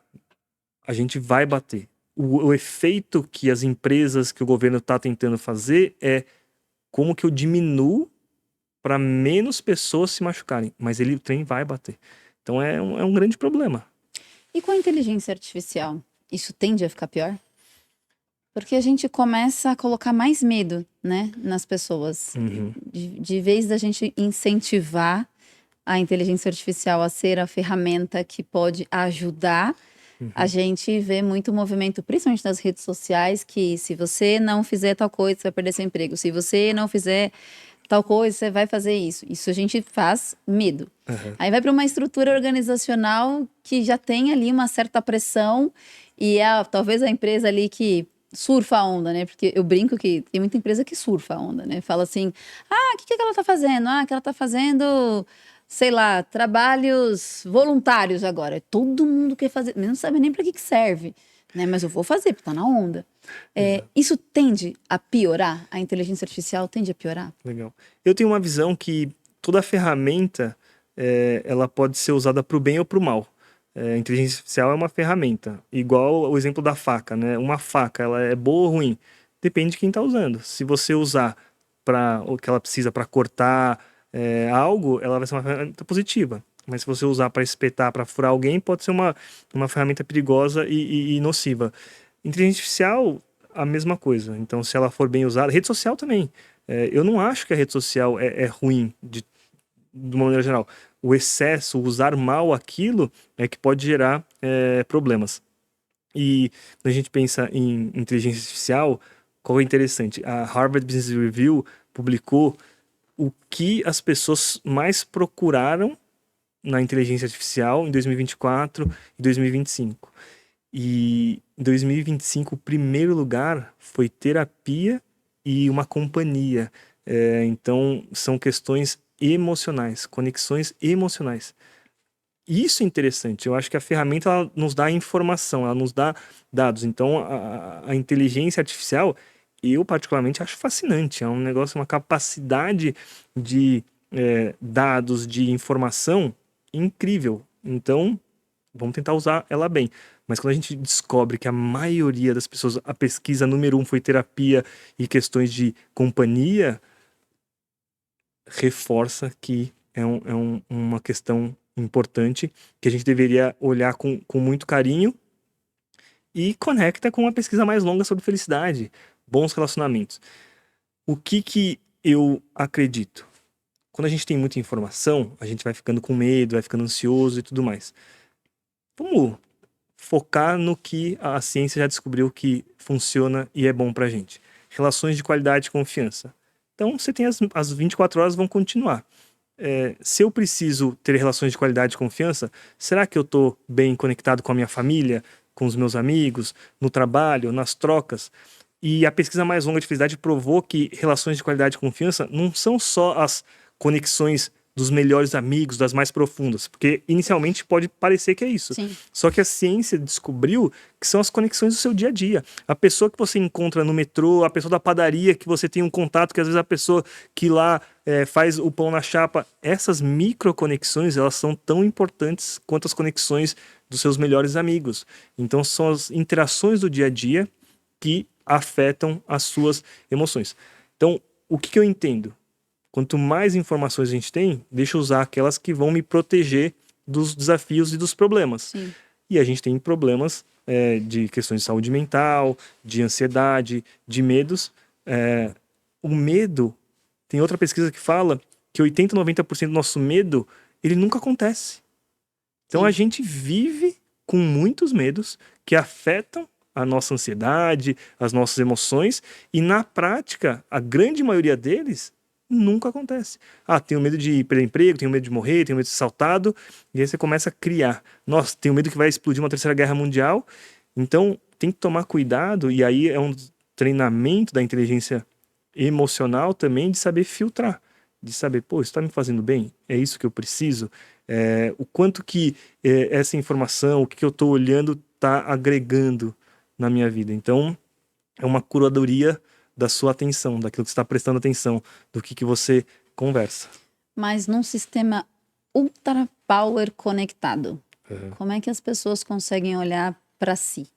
B: A gente vai bater. O efeito que as empresas, que o governo está tentando fazer é como que eu diminuo para menos pessoas se machucarem. Mas o trem vai bater. Então é um grande problema.
A: E com a inteligência artificial, isso tende a ficar pior? Porque a gente começa a colocar mais medo, né, nas pessoas.
B: Uhum.
A: De vez da gente incentivar a inteligência artificial a ser a ferramenta que pode ajudar, a gente vê muito movimento, principalmente nas redes sociais, que se você não fizer tal coisa, você vai perder seu emprego. Se você não fizer tal coisa, você vai fazer isso. Isso a gente faz medo.
B: Uhum.
A: Aí vai para uma estrutura organizacional que já tem ali uma certa pressão e talvez a empresa ali que surfa a onda, né? Porque eu brinco que tem muita empresa que surfa a onda, né? Fala assim, o que ela tá fazendo? Que ela tá fazendo, sei lá, trabalhos voluntários agora. Todo mundo quer fazer, não sabe nem para que serve, né? Mas eu vou fazer, porque tá na onda. Isso tende a piorar? A inteligência artificial tende a piorar?
B: Legal. Eu tenho uma visão que toda ferramenta, ela pode ser usada para o bem ou para o mal. A inteligência artificial é uma ferramenta, igual o exemplo da faca, né? Uma faca, ela é boa ou ruim? Depende de quem está usando. Se você usar para o que ela precisa para cortar algo, ela vai ser uma ferramenta positiva. Mas se você usar para espetar, para furar alguém, pode ser uma ferramenta perigosa e nociva. Inteligência artificial, a mesma coisa. Então, se ela for bem usada, rede social também. Eu não acho que a rede social é ruim de uma maneira geral. O excesso, usar mal aquilo, é que pode gerar problemas. E quando a gente pensa em inteligência artificial, qual é interessante? A Harvard Business Review publicou o que as pessoas mais procuraram na inteligência artificial em 2024 e 2025. E em 2025, o primeiro lugar foi terapia e uma companhia. Então, são questões emocionais, conexões emocionais. Isso é interessante. Eu acho que a ferramenta, ela nos dá informação, ela nos dá dados. Então, a inteligência artificial, eu particularmente acho fascinante. É um negócio, uma capacidade de dados, de informação incrível. Então, vamos tentar usar ela bem. Mas quando a gente descobre que a maioria das pessoas, a pesquisa número 1 foi terapia e questões de companhia, reforça que uma questão importante que a gente deveria olhar com muito carinho e conecta com uma pesquisa mais longa sobre felicidade, bons relacionamentos. O que eu acredito? Quando a gente tem muita informação, a gente vai ficando com medo, vai ficando ansioso e tudo mais. Vamos focar no que a ciência já descobriu que funciona e é bom pra gente. Relações de qualidade e confiança. Então, você tem as 24 horas vão continuar. Se eu preciso ter relações de qualidade e confiança, será que eu estou bem conectado com a minha família, com os meus amigos, no trabalho, nas trocas? E a pesquisa mais longa de felicidade provou que relações de qualidade e confiança não são só as conexões dos melhores amigos, das mais profundas, porque inicialmente pode parecer que é isso.
A: Sim.
B: Só que a ciência descobriu que são as conexões do seu dia a dia. A pessoa que você encontra no metrô, a pessoa da padaria que você tem um contato, que às vezes a pessoa que lá faz o pão na chapa, essas microconexões, elas são tão importantes quanto as conexões dos seus melhores amigos. Então são as interações do dia a dia que afetam as suas emoções. Então, o que eu entendo? Quanto mais informações a gente tem, deixa eu usar aquelas que vão me proteger dos desafios e dos problemas.
A: Sim.
B: E a gente tem problemas de questões de saúde mental, de ansiedade, de medos. O medo, tem outra pesquisa que fala que 80, 90% do nosso medo, ele nunca acontece. Então
A: Sim.
B: a gente vive com muitos medos que afetam a nossa ansiedade, as nossas emoções, e na prática, a grande maioria deles nunca acontece. Tenho medo de perder emprego, tenho medo de morrer, tenho medo de ser assaltado, e aí você começa a criar. Nossa, tenho medo que vai explodir uma terceira guerra mundial. Então tem que tomar cuidado, e aí é um treinamento da inteligência emocional também, de saber filtrar, de saber, pô, isso está me fazendo bem? É isso que eu preciso? O quanto que essa informação, o que eu estou olhando, está agregando na minha vida. Então, é uma curadoria da sua atenção, daquilo que você está prestando atenção, do que você conversa.
A: Mas num sistema ultra power conectado, como é que as pessoas conseguem olhar para si?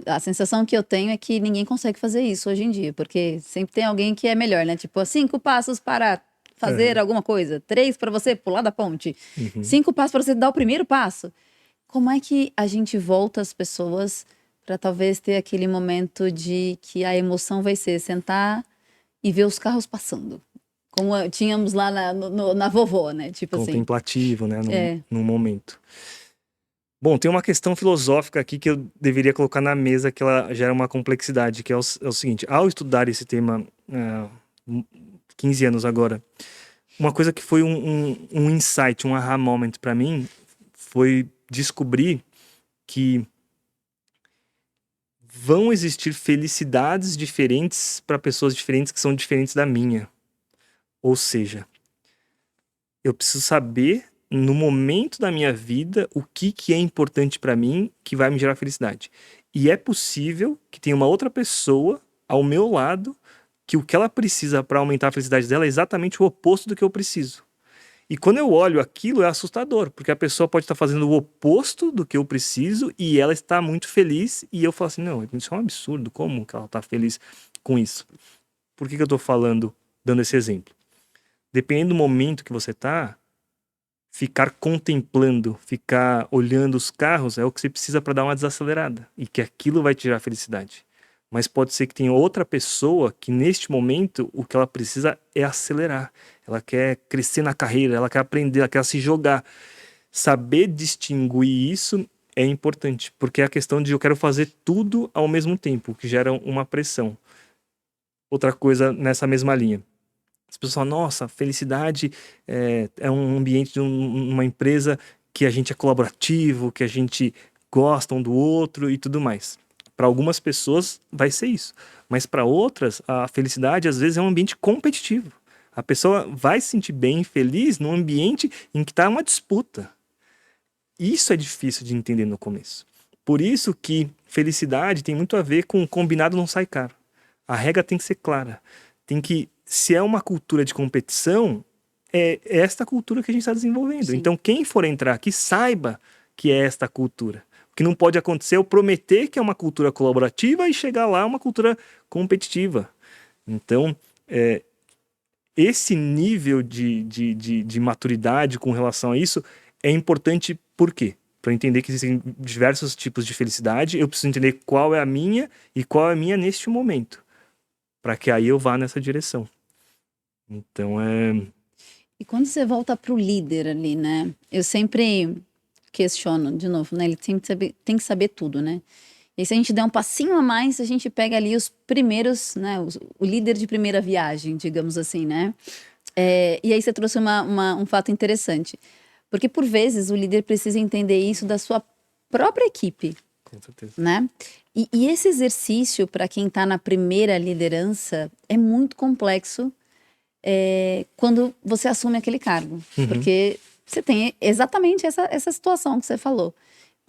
A: A sensação que eu tenho é que ninguém consegue fazer isso hoje em dia, porque sempre tem alguém que é melhor, né? Tipo, 5 passos para fazer alguma coisa, 3 para você pular da ponte, 5 passos para você dar o primeiro passo. Como é que a gente volta as pessoas para talvez ter aquele momento de que a emoção vai ser sentar e ver os carros passando? Como tínhamos lá na vovó, né? Tipo assim.
B: Contemplativo, né? Num momento. Bom, tem uma questão filosófica aqui que eu deveria colocar na mesa, que ela gera uma complexidade, que é o seguinte: ao estudar esse tema 15 anos agora, uma coisa que foi um insight, um aha moment para mim, foi descobrir que vão existir felicidades diferentes para pessoas diferentes que são diferentes da minha. Ou seja, eu preciso saber, no momento da minha vida, o que é importante para mim que vai me gerar felicidade. E é possível que tenha uma outra pessoa ao meu lado que o que ela precisa para aumentar a felicidade dela é exatamente o oposto do que eu preciso. E quando eu olho aquilo, é assustador, porque a pessoa pode estar fazendo o oposto do que eu preciso e ela está muito feliz, e eu falo assim, não, isso é um absurdo, como que ela está feliz com isso? Por que eu estou falando, dando esse exemplo? Dependendo do momento que você está, ficar contemplando, ficar olhando os carros é o que você precisa para dar uma desacelerada, e que aquilo vai te gerar felicidade. Mas pode ser que tenha outra pessoa que neste momento o que ela precisa é acelerar. Ela quer crescer na carreira, ela quer aprender, ela quer se jogar. Saber distinguir isso é importante, porque é a questão de eu quero fazer tudo ao mesmo tempo, que gera uma pressão. Outra coisa nessa mesma linha. As pessoas falam, nossa, felicidade é um ambiente de uma empresa que a gente é colaborativo, que a gente gosta um do outro e tudo mais. Para algumas pessoas vai ser isso, mas para outras a felicidade às vezes é um ambiente competitivo. A pessoa vai se sentir bem e feliz num ambiente em que está uma disputa. Isso é difícil de entender no começo. Por isso que felicidade tem muito a ver com combinado não sai caro. A regra tem que ser clara. Se é uma cultura de competição, é esta cultura que a gente está desenvolvendo. Sim. Então quem for entrar aqui saiba que é esta cultura. O que não pode acontecer é eu prometer que é uma cultura colaborativa e chegar lá uma cultura competitiva. Então, esse nível de maturidade com relação a isso é importante por quê? Para entender que existem diversos tipos de felicidade, eu preciso entender qual é a minha e qual é a minha neste momento, para que aí eu vá nessa direção. Então,
A: E quando você volta para o líder ali, né? Eu sempre questiono, de novo, né? Ele tem que saber tudo, né? E se a gente der um passinho a mais, a gente pega ali os primeiros, né? O líder de primeira viagem, digamos assim, né? E aí você trouxe um fato interessante. Porque, por vezes, o líder precisa entender isso da sua própria equipe.
B: Com certeza.
A: Né? E esse exercício, para quem está na primeira liderança, é muito complexo quando você assume aquele cargo. Porque você tem exatamente essa situação que você falou.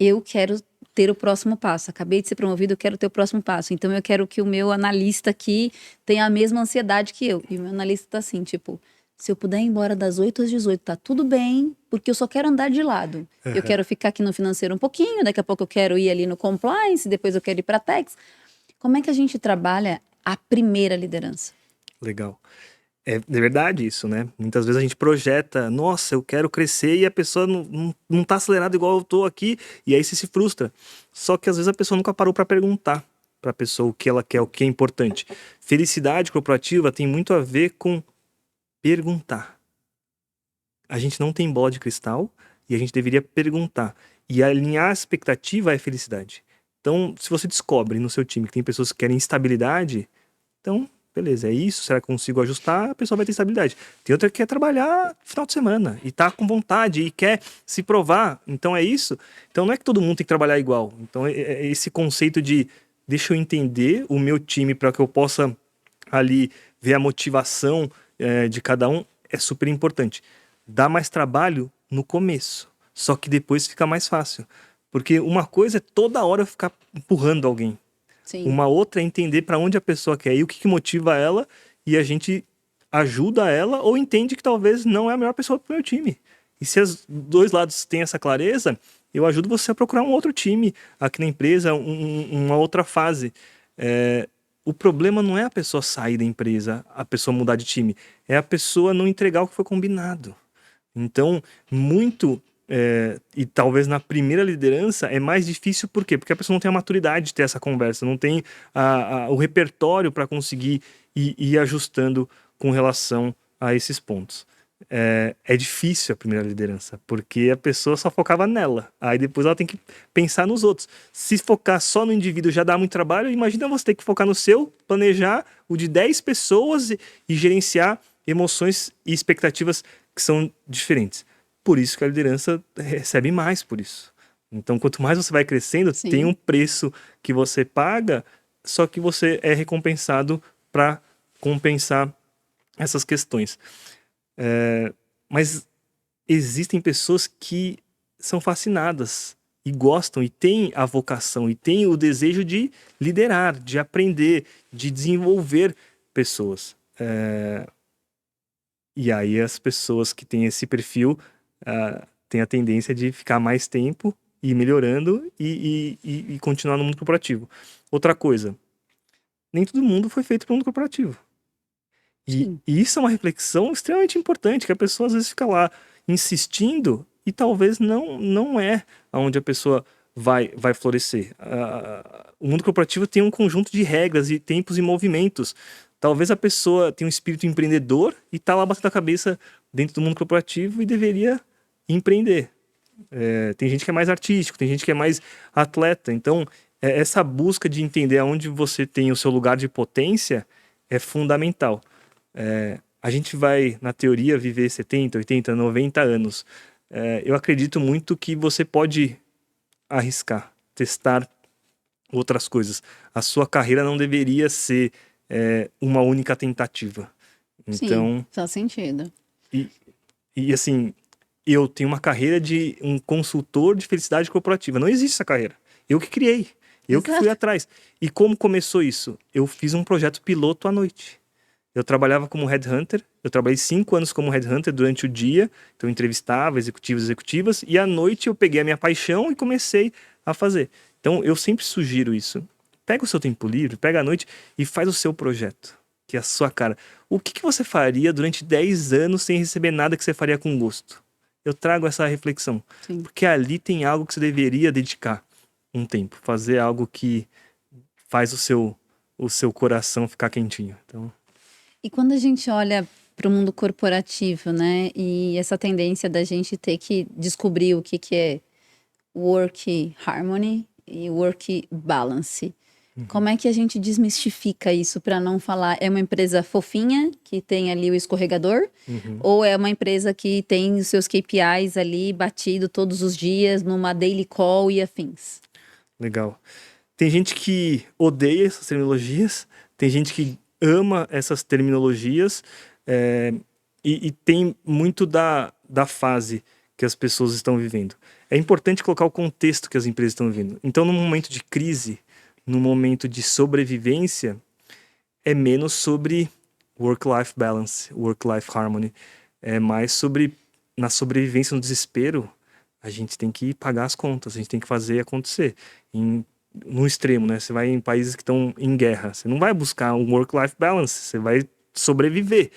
A: Eu quero ter o próximo passo. Acabei de ser promovido, eu quero ter o próximo passo. Então, eu quero que o meu analista aqui tenha a mesma ansiedade que eu. E o meu analista está assim, tipo... Se eu puder ir embora das 8 às 18, tá tudo bem, porque eu só quero andar de lado. Eu quero ficar aqui no financeiro um pouquinho, daqui a pouco eu quero ir ali no compliance, depois eu quero ir para tax. Como é que a gente trabalha a primeira liderança?
B: Legal. É verdade isso, né? Muitas vezes a gente projeta, nossa, eu quero crescer e a pessoa não tá acelerada igual eu tô aqui, e aí você se frustra. Só que às vezes a pessoa nunca parou para perguntar para a pessoa o que ela quer, o que é importante. Felicidade corporativa tem muito a ver com perguntar. A gente não tem bola de cristal e a gente deveria perguntar. E alinhar a expectativa é felicidade. Então, se você descobre no seu time que tem pessoas que querem estabilidade, então, beleza, é isso. Será que eu consigo ajustar? A pessoa vai ter estabilidade. Tem outra que quer trabalhar no final de semana e tá com vontade e quer se provar. Então é isso. Então não é que todo mundo tem que trabalhar igual. Então é esse conceito de deixa eu entender o meu time para que eu possa ali ver a motivação de cada um é super importante. Dá mais trabalho no começo, só que depois fica mais fácil. Porque uma coisa é toda hora ficar empurrando alguém.
A: Sim.
B: Uma outra é entender para onde a pessoa quer ir, o que motiva ela, e a gente ajuda ela ou entende que talvez não é a melhor pessoa para o meu time. E se os dois lados têm essa clareza, eu ajudo você a procurar um outro time aqui na empresa, uma outra fase. O problema não é a pessoa sair da empresa, a pessoa mudar de time, é a pessoa não entregar o que foi combinado. Então, muito, e talvez na primeira liderança, é mais difícil, por quê? Porque a pessoa não tem a maturidade de ter essa conversa, não tem o repertório para conseguir ir ajustando com relação a esses pontos. É difícil a primeira liderança, porque a pessoa só focava nela. Aí depois ela tem que pensar nos outros. Se focar só no indivíduo já dá muito trabalho, imagina você ter que focar no seu, planejar o de 10 pessoas e gerenciar emoções e expectativas que são diferentes. Por isso que a liderança recebe mais por isso. Então, quanto mais você vai crescendo,
A: Sim.
B: tem um preço que você paga, só que você é recompensado para compensar essas questões. Mas existem pessoas que são fascinadas e gostam e têm a vocação e têm o desejo de liderar, de aprender, de desenvolver pessoas. E aí as pessoas que têm esse perfil têm a tendência de ficar mais tempo e ir melhorando e continuar no mundo corporativo. Outra coisa, nem todo mundo foi feito para o mundo corporativo. E isso é uma reflexão extremamente importante, que a pessoa às vezes fica lá insistindo e talvez não é onde a pessoa vai florescer. O mundo corporativo tem um conjunto de regras e tempos e movimentos. Talvez a pessoa tenha um espírito empreendedor e está lá batendo a cabeça dentro do mundo corporativo e deveria empreender. Tem gente que é mais artístico, tem gente que é mais atleta. Então, essa busca de entender aonde você tem o seu lugar de potência é fundamental. A gente vai, na teoria, viver 70, 80, 90 anos. Eu acredito muito que você pode arriscar, testar outras coisas. A sua carreira não deveria ser uma única tentativa. Então,
A: Sim, faz sentido.
B: e assim, eu tenho uma carreira de um consultor de felicidade corporativa. Não existe essa carreira. Eu que criei. Eu que fui atrás. E como começou isso? Eu fiz um projeto piloto à noite. Eu trabalhava como headhunter. Eu trabalhei 5 anos como headhunter durante o dia. Então eu entrevistava executivos e executivas. E à noite eu peguei a minha paixão e comecei a fazer. Então eu sempre sugiro isso. Pega o seu tempo livre, pega a noite e faz o seu projeto, que é a sua cara. O que você faria durante 10 anos sem receber nada que você faria com gosto? Eu trago essa reflexão.
A: Sim.
B: Porque ali tem algo que você deveria dedicar um tempo. Fazer algo que faz o seu coração ficar quentinho. Então...
A: E quando a gente olha para o mundo corporativo, né? E essa tendência da gente ter que descobrir o que é work harmony e work balance. Como é que a gente desmistifica isso para não falar é uma empresa fofinha que tem ali o escorregador ou é uma empresa que tem os seus KPIs ali batido todos os dias numa daily call e afins?
B: Legal. Tem gente que odeia essas terminologias, tem gente que ama essas terminologias e tem muito da fase que as pessoas estão vivendo. É importante colocar o contexto que as empresas estão vivendo. Então, num momento de crise, no momento de sobrevivência, é menos sobre work-life balance, work-life harmony. É mais sobre, na sobrevivência, no desespero, a gente tem que pagar as contas, a gente tem que fazer acontecer. No extremo, né? Você vai em países que estão em guerra, você não vai buscar um work-life balance, você vai sobreviver.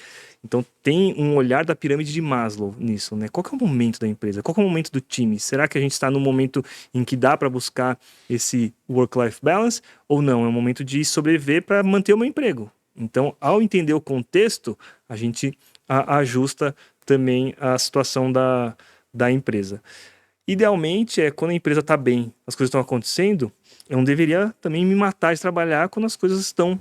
B: Então tem um olhar da pirâmide de Maslow nisso, né? Qual que é o momento da empresa? Qual que é o momento do time? Será que a gente está no momento em que dá para buscar esse work-life balance ou não? É um momento de sobreviver para manter o meu emprego. Então, ao entender o contexto, a gente ajusta também a situação da empresa. Idealmente, quando a empresa está bem, as coisas estão acontecendo, eu não deveria também me matar de trabalhar quando as coisas estão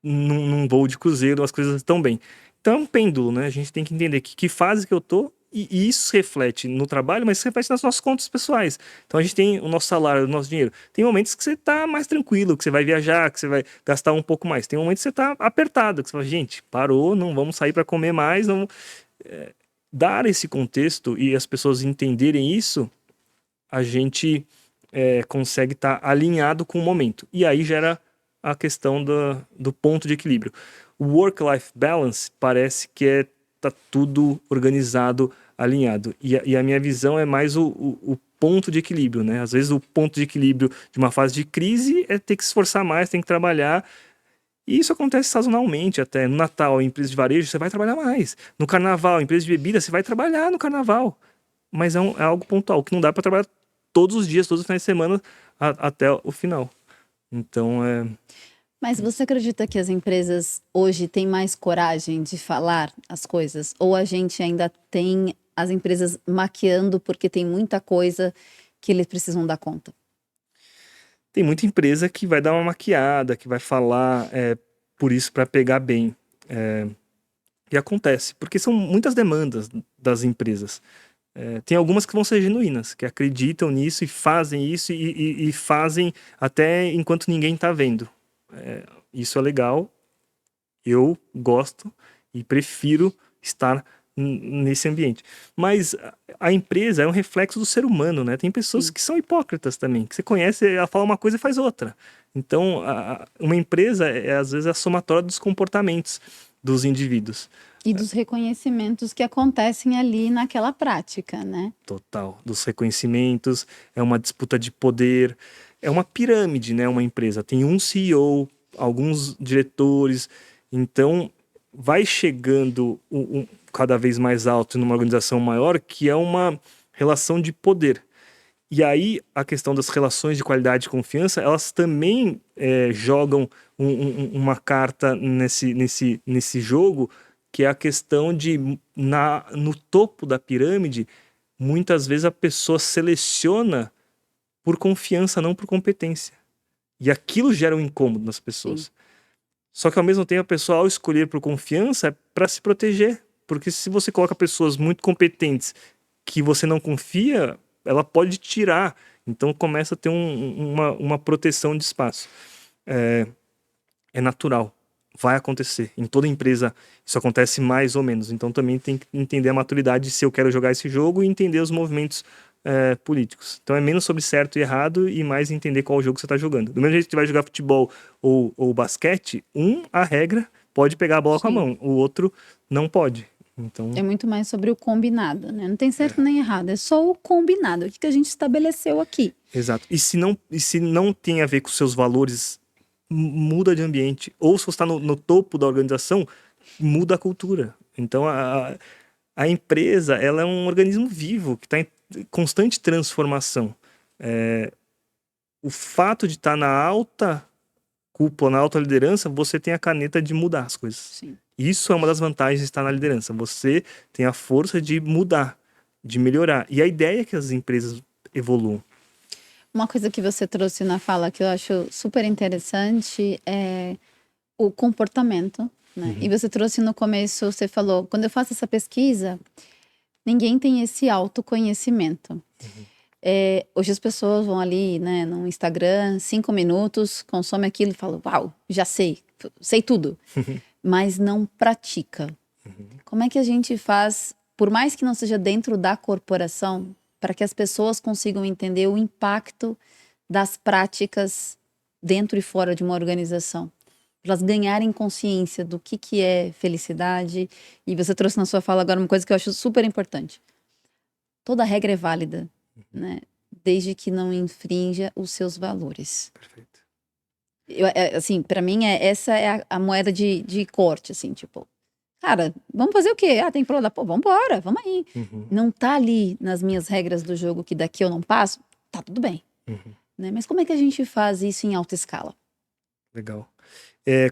B: num voo de cruzeiro, as coisas estão bem. Então é um pêndulo, né? A gente tem que entender que fase que eu tô, e isso se reflete no trabalho, mas se reflete nas nossas contas pessoais. Então a gente tem o nosso salário, o nosso dinheiro. Tem momentos que você tá mais tranquilo, que você vai viajar, que você vai gastar um pouco mais. Tem momentos que você tá apertado, que você fala, gente, parou, não vamos sair para comer mais, não... Dar esse contexto e as pessoas entenderem isso, a gente consegue estar alinhado com o momento. E aí gera a questão do ponto de equilíbrio. O work-life balance parece que tá tudo organizado, alinhado. E a minha visão é mais o ponto de equilíbrio, né? Às vezes o ponto de equilíbrio de uma fase de crise é ter que se esforçar mais, tem que trabalhar. E isso acontece sazonalmente até. No Natal, em empresa de varejo, você vai trabalhar mais. No Carnaval, em empresa de bebida, você vai trabalhar no Carnaval. Mas é algo pontual, que não dá para trabalhar todos os dias, todos os finais de semana, até o final. Então,
A: Mas você acredita que as empresas hoje têm mais coragem de falar as coisas? Ou a gente ainda tem as empresas maquiando porque tem muita coisa que eles precisam dar conta?
B: tem muita empresa que vai dar uma maquiada, que vai falar por isso para pegar bem. E acontece, porque são muitas demandas das empresas. Tem algumas que vão ser genuínas, que acreditam nisso e fazem isso e fazem até enquanto ninguém está vendo. Isso é legal, eu gosto e prefiro estar nesse ambiente. Mas a empresa é um reflexo do ser humano, né? Tem pessoas que são hipócritas também, que você conhece, ela fala uma coisa e faz outra. Então, uma empresa às vezes a somatória dos comportamentos dos indivíduos.
A: E dos reconhecimentos que acontecem ali naquela prática, né?
B: Total. Dos reconhecimentos, é uma disputa de poder, é uma pirâmide, né? Uma empresa tem um CEO, alguns diretores, então vai chegando cada vez mais alto numa organização maior, que é uma relação de poder. E aí a questão das relações de qualidade e confiança, elas também jogam uma carta nesse jogo, que é a questão de, no topo da pirâmide, muitas vezes a pessoa seleciona por confiança, não por competência. E aquilo gera um incômodo nas pessoas.
A: Sim.
B: Só que ao mesmo tempo a pessoa, ao escolher por confiança, é para se proteger. Porque se você coloca pessoas muito competentes que você não confia, ela pode tirar. Então começa a ter uma proteção de espaço. É natural. Vai acontecer. Em toda empresa isso acontece mais ou menos. Então também tem que entender a maturidade se eu quero jogar esse jogo e entender os movimentos políticos. Então é menos sobre certo e errado e mais entender qual jogo você está jogando. Do mesmo jeito que você vai jogar futebol ou basquete, a regra pode pegar a bola com a mão, o outro não pode. Então,
A: É muito mais sobre o combinado, né? Não tem certo nem errado, é só o combinado, o que a gente estabeleceu aqui.
B: exato. E se não tem a ver com seus valores, muda de ambiente. Ou se você está no topo da organização, muda a cultura. Então a empresa, ela é um organismo vivo que está em constante transformação. O fato de estar na alta cúpula, na alta liderança, você tem a caneta de mudar as coisas.
A: Sim.
B: Isso é uma das vantagens de estar na liderança. Você tem a força de mudar, de melhorar. E a ideia é que as empresas evoluam.
A: Uma coisa que você trouxe na fala que eu acho super interessante é o comportamento, né? E você trouxe no começo, você falou, quando eu faço essa pesquisa, ninguém tem esse autoconhecimento. Hoje as pessoas vão ali, né, no Instagram, 5 minutos, consome aquilo e falam, uau, já sei tudo. Mas não pratica. Como é que a gente faz, por mais que não seja dentro da corporação, para que as pessoas consigam entender o impacto das práticas dentro e fora de uma organização? Para elas ganharem consciência do que é felicidade. E você trouxe na sua fala agora uma coisa que eu acho super importante. Toda regra é válida, né? Desde que não infrinja os seus valores.
B: Perfeito.
A: Assim, pra mim, essa é a moeda de corte, assim, tipo, cara, vamos fazer o quê? Ah, tem prova, pô, vambora, vamos aí.
B: Uhum,
A: Não tá ali nas minhas regras do jogo que daqui eu não passo, tá tudo bem,
B: uhum.
A: né? Mas como é que a gente faz isso em alta escala?
B: Legal.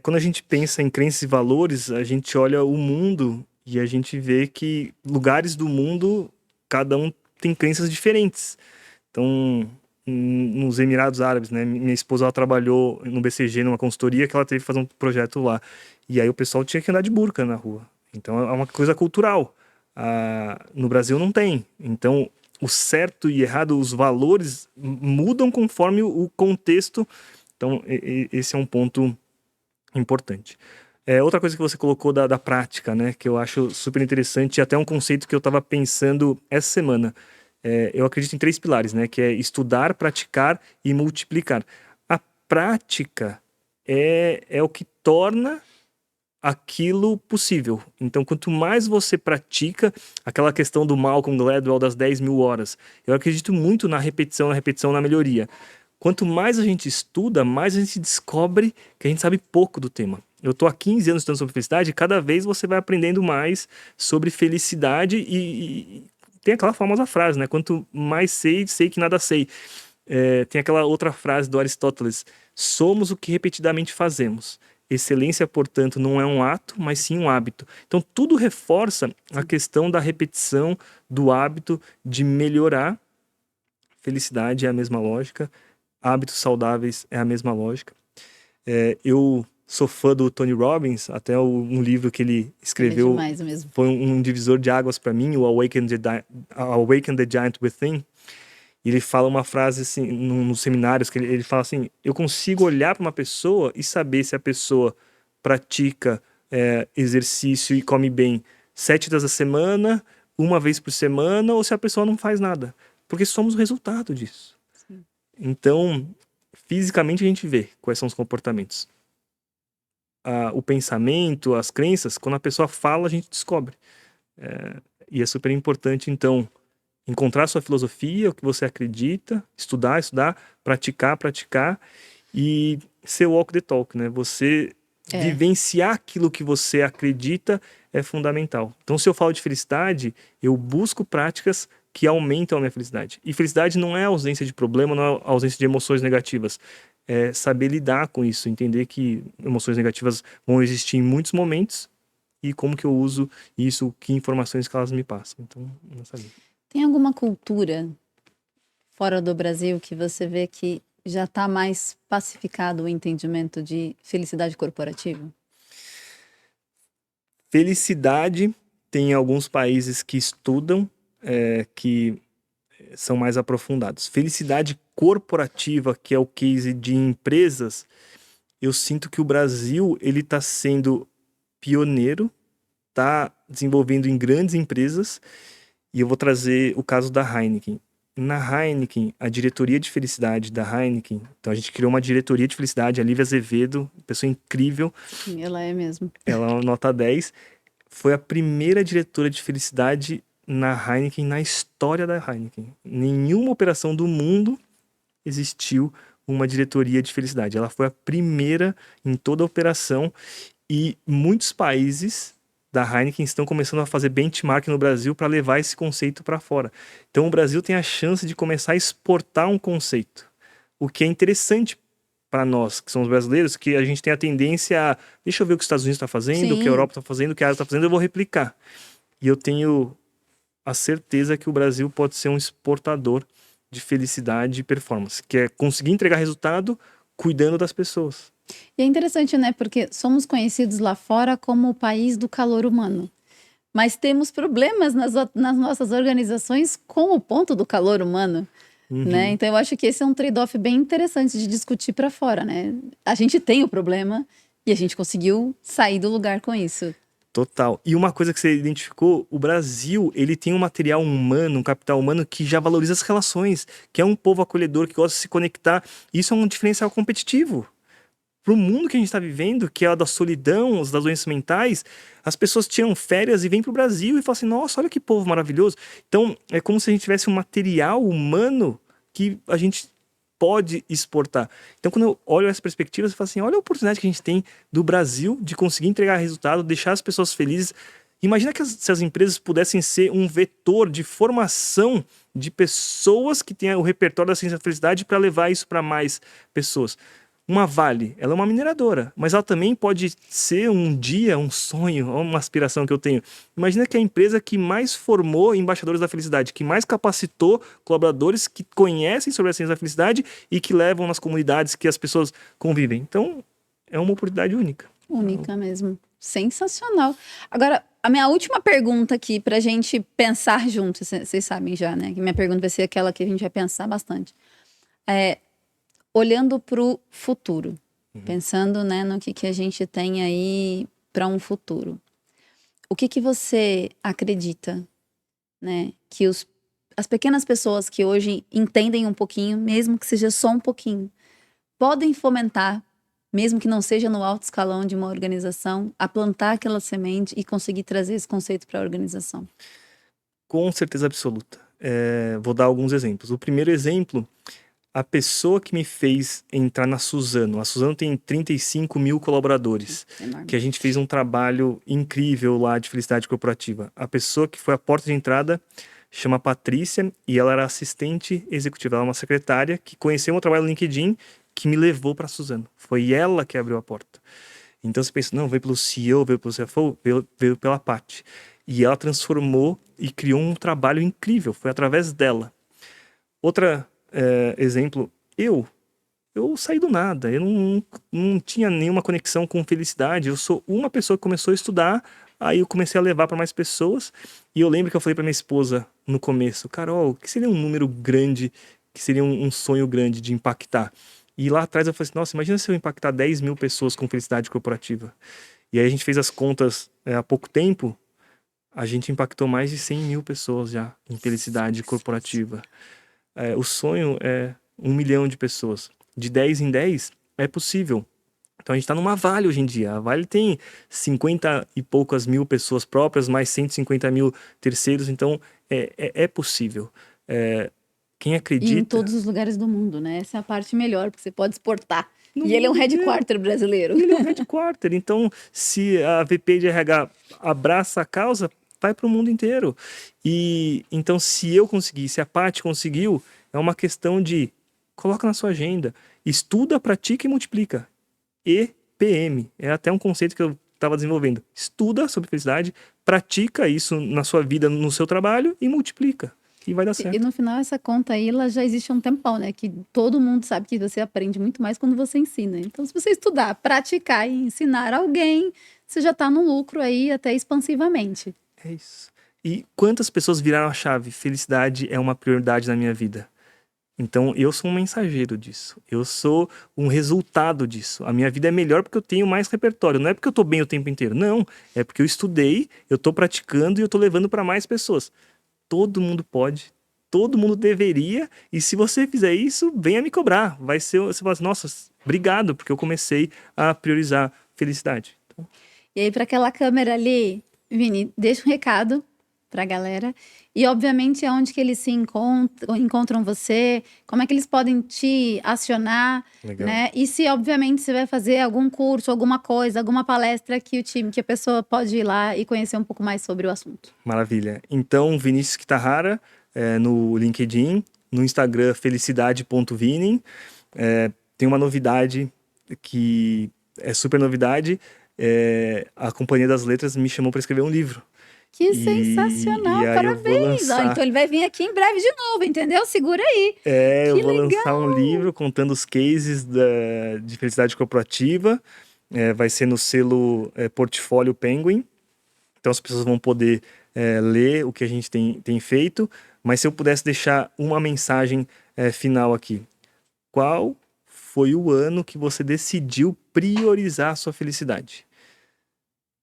B: Quando a gente pensa em crenças e valores, a gente olha o mundo e a gente vê que lugares do mundo, cada um tem crenças diferentes. Então, nos Emirados Árabes, né? Minha esposa, ela trabalhou no BCG, numa consultoria, que ela teve que fazer um projeto lá. E aí o pessoal tinha que andar de burca na rua. Então, é uma coisa cultural. No Brasil não tem. Então, o certo e errado, os valores mudam conforme o contexto. Então, esse é um ponto importante. Outra coisa que você colocou da prática, né, que eu acho super interessante, e até um conceito que eu estava pensando essa semana. Eu acredito em 3 pilares, né, que é estudar, praticar e multiplicar. A prática é o que torna aquilo possível. Então, quanto mais você pratica, aquela questão do Malcolm Gladwell das 10.000 horas, eu acredito muito na repetição, na melhoria. Quanto mais a gente estuda, mais a gente descobre que a gente sabe pouco do tema. Eu estou há 15 anos estudando sobre felicidade e cada vez você vai aprendendo mais sobre felicidade e tem aquela famosa frase, né? Quanto mais sei, sei que nada sei. Tem aquela outra frase do Aristóteles: somos o que repetidamente fazemos. Excelência, portanto, não é um ato, mas sim um hábito. Então, tudo reforça a questão da repetição, do hábito de melhorar. Felicidade é a mesma lógica. Hábitos saudáveis é a mesma lógica. Eu sou fã do Tony Robbins, até um livro que ele
A: Ele é
B: escreveu
A: demais mesmo.
B: foi um divisor de águas para mim, o Awaken the Giant Within. E ele fala uma frase assim, nos seminários, que ele fala assim: eu consigo olhar para uma pessoa e saber se a pessoa pratica exercício e come bem 7 dias da semana, uma vez por semana, ou se a pessoa não faz nada. Porque somos o resultado disso.
A: Sim.
B: Então, fisicamente a gente vê quais são os comportamentos. O pensamento, as crenças, quando a pessoa fala, a gente descobre. E é super importante, então, encontrar sua filosofia, o que você acredita, estudar, praticar e ser walk the talk, né? Você
A: É.
B: vivenciar aquilo que você acredita é fundamental. Então, se eu falo de felicidade, eu busco práticas que aumentam a minha felicidade. E felicidade não é ausência de problema, não é ausência de emoções negativas. É saber lidar com isso, entender que emoções negativas vão existir em muitos momentos e como que eu uso isso, que informações que elas me passam. Então, não sabia.
A: Tem alguma cultura fora do Brasil que você vê que já está mais pacificado o entendimento de felicidade corporativa?
B: Felicidade, tem alguns países que estudam, que são mais aprofundados. Felicidade corporativa, que é o case de empresas, eu sinto que o Brasil ele está sendo pioneiro, está desenvolvendo em grandes empresas, e eu vou trazer o caso da Heineken. Na Heineken, a diretoria de felicidade da Heineken, então a gente criou uma diretoria de felicidade, a Lívia Azevedo, pessoa incrível,
A: Sim, ela é mesmo.
B: ela é uma nota 10, foi a primeira diretora de felicidade na Heineken, na história da Heineken. Nenhuma operação do mundo existiu uma diretoria de felicidade. Ela foi a primeira em toda a operação e muitos países da Heineken estão começando a fazer benchmark no Brasil para levar esse conceito para fora. Então o Brasil tem a chance de começar a exportar um conceito, o que é interessante para nós, que somos brasileiros, que a gente tem a tendência a, deixa eu ver o que os Estados Unidos está fazendo, o que a
A: Sim,
B: Europa está fazendo, o que a Ásia está fazendo, eu vou replicar. E eu tenho a certeza que o Brasil pode ser um exportador de felicidade e performance, que é conseguir entregar resultado cuidando das pessoas.
A: e é interessante, né? Porque somos conhecidos lá fora como o país do calor humano. Mas temos problemas nas nossas organizações com o ponto do calor humano, né?
B: Uhum.
A: Então eu acho que esse é um trade-off bem interessante de discutir para fora, né? A gente tem o problema e a gente conseguiu sair do lugar com isso.
B: Total. E uma coisa que você identificou, o Brasil, ele tem um material humano, um capital humano que já valoriza as relações, que é um povo acolhedor, que gosta de se conectar. Isso é um diferencial competitivo. Para o mundo que a gente está vivendo, que é a da solidão, das doenças mentais, as pessoas tiram férias e vêm para o Brasil e falam assim, nossa, olha que povo maravilhoso. Então, é como se a gente tivesse um material humano que a gente pode exportar. Então, quando eu olho essa perspectiva, você fala assim, olha a oportunidade que a gente tem do Brasil de conseguir entregar resultado, deixar as pessoas felizes. Imagina que se as empresas pudessem ser um vetor de formação de pessoas que tenham o repertório da ciência da felicidade para levar isso para mais pessoas. Uma Vale, ela é uma mineradora, mas ela também pode ser um dia, um sonho, uma aspiração que eu tenho. Imagina que é a empresa que mais formou embaixadores da felicidade, que mais capacitou colaboradores que conhecem sobre a ciência da felicidade e que levam nas comunidades que as pessoas convivem. Então, é uma oportunidade única.
A: Única mesmo. Sensacional. Agora, a minha última pergunta aqui pra gente pensar juntos, vocês sabem já, né? Que minha pergunta vai ser aquela que a gente vai pensar bastante. Olhando pro futuro, pensando, né, no que a gente tem aí para um futuro. O que você acredita, né, que as pequenas pessoas que hoje entendem um pouquinho, mesmo que seja só um pouquinho, podem fomentar, mesmo que não seja no alto escalão de uma organização, a plantar aquela semente e conseguir trazer esse conceito para a organização?
B: Com certeza absoluta. Vou dar alguns exemplos. O primeiro exemplo, a pessoa que me fez entrar na Suzano. A Suzano tem 35 mil colaboradores,
A: Enorme.
B: que a gente fez um trabalho incrível lá de felicidade corporativa. A pessoa que foi a porta de entrada chama Patrícia e ela era assistente executiva. Ela é uma secretária que conheceu o meu trabalho no LinkedIn, que me levou para a Suzano. Foi ela que abriu a porta. Então você pensa, não, veio pelo CEO, veio pelo CFO, veio pela Paty. E ela transformou e criou um trabalho incrível. Foi através dela. Outro exemplo, eu saí do nada. Eu não tinha nenhuma conexão com felicidade. Eu sou uma pessoa que começou a estudar, aí eu comecei a levar para mais pessoas. E eu lembro que eu falei para minha esposa no começo, Carol, o que seria um número grande, que seria um sonho grande de impactar? E lá atrás eu falei assim, nossa, imagina se eu impactar 10 mil pessoas com felicidade corporativa. E aí a gente fez as contas há pouco tempo, a gente impactou mais de 100 mil pessoas já em felicidade corporativa. O sonho é 1 milhão de pessoas. De 10 em 10 é possível. Então a gente está numa Vale hoje em dia. A Vale tem 50 e poucas mil pessoas próprias, mais 150 mil terceiros. Então é possível. Quem
A: E
B: acredita...
A: em todos os lugares do mundo, né? Essa é a parte melhor, porque você pode exportar.
B: No
A: E ele é um
B: mundo inteiro.
A: headquarter brasileiro.
B: Ele é um headquarter. Então, se a VP de RH abraça a causa, vai para o mundo inteiro. E então, se eu conseguir, se a Paty conseguiu, é uma questão de coloca na sua agenda, estuda, pratica e multiplica. EPM é até um conceito que eu estava desenvolvendo. Estuda sobre felicidade, pratica isso na sua vida, no seu trabalho e multiplica. E vai dar certo.
A: E no final, essa conta aí, ela já existe há um tempão, né? Que todo mundo sabe que você aprende muito mais quando você ensina. Então, se você estudar, praticar e ensinar alguém, você já está no lucro aí até expansivamente.
B: É isso. E quantas pessoas viraram a chave? Felicidade é uma prioridade na minha vida. Então, eu sou um mensageiro disso. Eu sou um resultado disso. A minha vida é melhor porque eu tenho mais repertório. Não é porque eu tô bem o tempo inteiro. Não. É porque eu estudei, eu tô praticando e eu tô levando para mais pessoas. Todo mundo pode. Todo mundo deveria. E se você fizer isso, venha me cobrar. Vai ser... Você fala assim, nossa, obrigado, porque eu comecei a priorizar felicidade. Então...
A: E aí, para aquela câmera ali, Vini, deixa um recado para a galera. E, obviamente, aonde que eles se encontram você, como é que eles podem te acionar,
B: Legal.
A: né? E se, obviamente, você vai fazer algum curso, alguma coisa, alguma palestra que a pessoa pode ir lá e conhecer um pouco mais sobre o assunto.
B: Maravilha. Então, Vinícius Kitahara, no LinkedIn, no Instagram, felicidade.vini. Tem uma novidade que é super novidade. A Companhia das Letras me chamou para escrever um livro.
A: Que sensacional,
B: e aí
A: parabéns! Então ele vai vir aqui em breve de novo, entendeu? Segura aí.
B: Eu
A: Que
B: vou
A: legal.
B: lançar um livro contando os cases de felicidade corporativa. Vai ser no selo Portfólio Penguin. Então as pessoas vão poder ler o que a gente tem feito. Mas se eu pudesse deixar uma mensagem final aqui. Qual foi o ano que você decidiu priorizar a sua felicidade?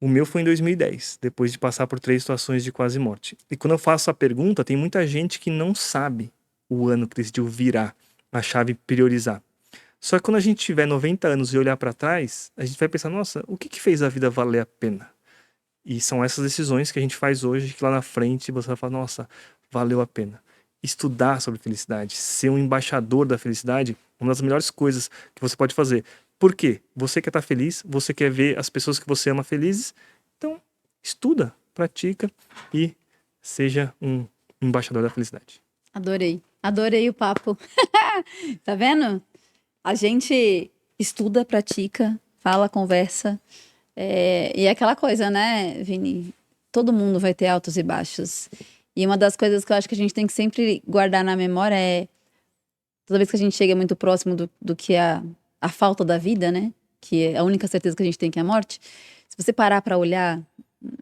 B: O meu foi em 2010, depois de passar por 3 situações de quase morte. E quando eu faço a pergunta, tem muita gente que não sabe o ano que decidiu virar a chave priorizar. Só que quando a gente tiver 90 anos e olhar para trás, a gente vai pensar, nossa, o que fez a vida valer a pena? E são essas decisões que a gente faz hoje, que lá na frente você vai falar, nossa, valeu a pena. estudar sobre felicidade, ser um embaixador da felicidade, uma das melhores coisas que você pode fazer. Por quê? Você quer estar feliz, você quer ver as pessoas que você ama felizes, então estuda, pratica e seja um embaixador da felicidade.
A: Adorei o papo. Tá vendo? A gente estuda, pratica, fala, conversa. E é aquela coisa, né, Vini? Todo mundo vai ter altos e baixos. E uma das coisas que eu acho que a gente tem que sempre guardar na memória é toda vez que a gente chega muito próximo do que é a falta da vida, né? Que é a única certeza que a gente tem que é a morte. Se você parar para olhar,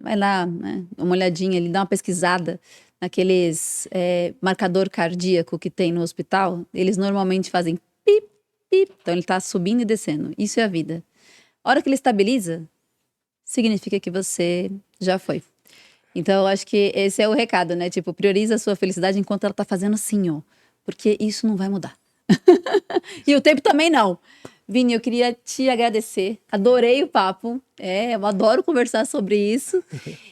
A: vai lá, né? Uma olhadinha ali, dá uma pesquisada naqueles marcador cardíaco que tem no hospital. Eles normalmente fazem pip, pip. Então ele tá subindo e descendo. Isso é a vida. A hora que ele estabiliza, significa que você já foi. Então, eu acho que esse é o recado, né? Tipo, prioriza a sua felicidade enquanto ela tá fazendo assim, ó. Porque isso não vai mudar. E o tempo também não. Vini, eu queria te agradecer. Adorei o papo. Eu adoro conversar sobre isso.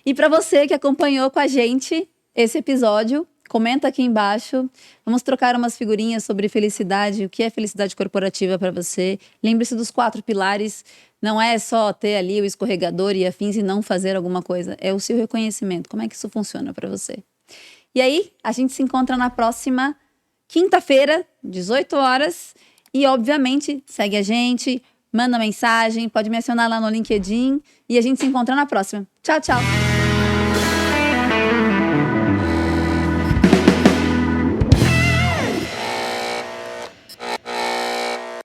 A: E para você que acompanhou com a gente esse episódio, comenta aqui embaixo. Vamos trocar umas figurinhas sobre felicidade, o que é felicidade corporativa para você. Lembre-se dos 4 pilares. Não é só ter ali o escorregador e afins e não fazer alguma coisa. É o seu reconhecimento. Como é que isso funciona para você? E aí, a gente se encontra na próxima quinta-feira, 18 horas. E, obviamente, segue a gente, manda mensagem, pode me acionar lá no LinkedIn. E a gente se encontra na próxima. Tchau, tchau!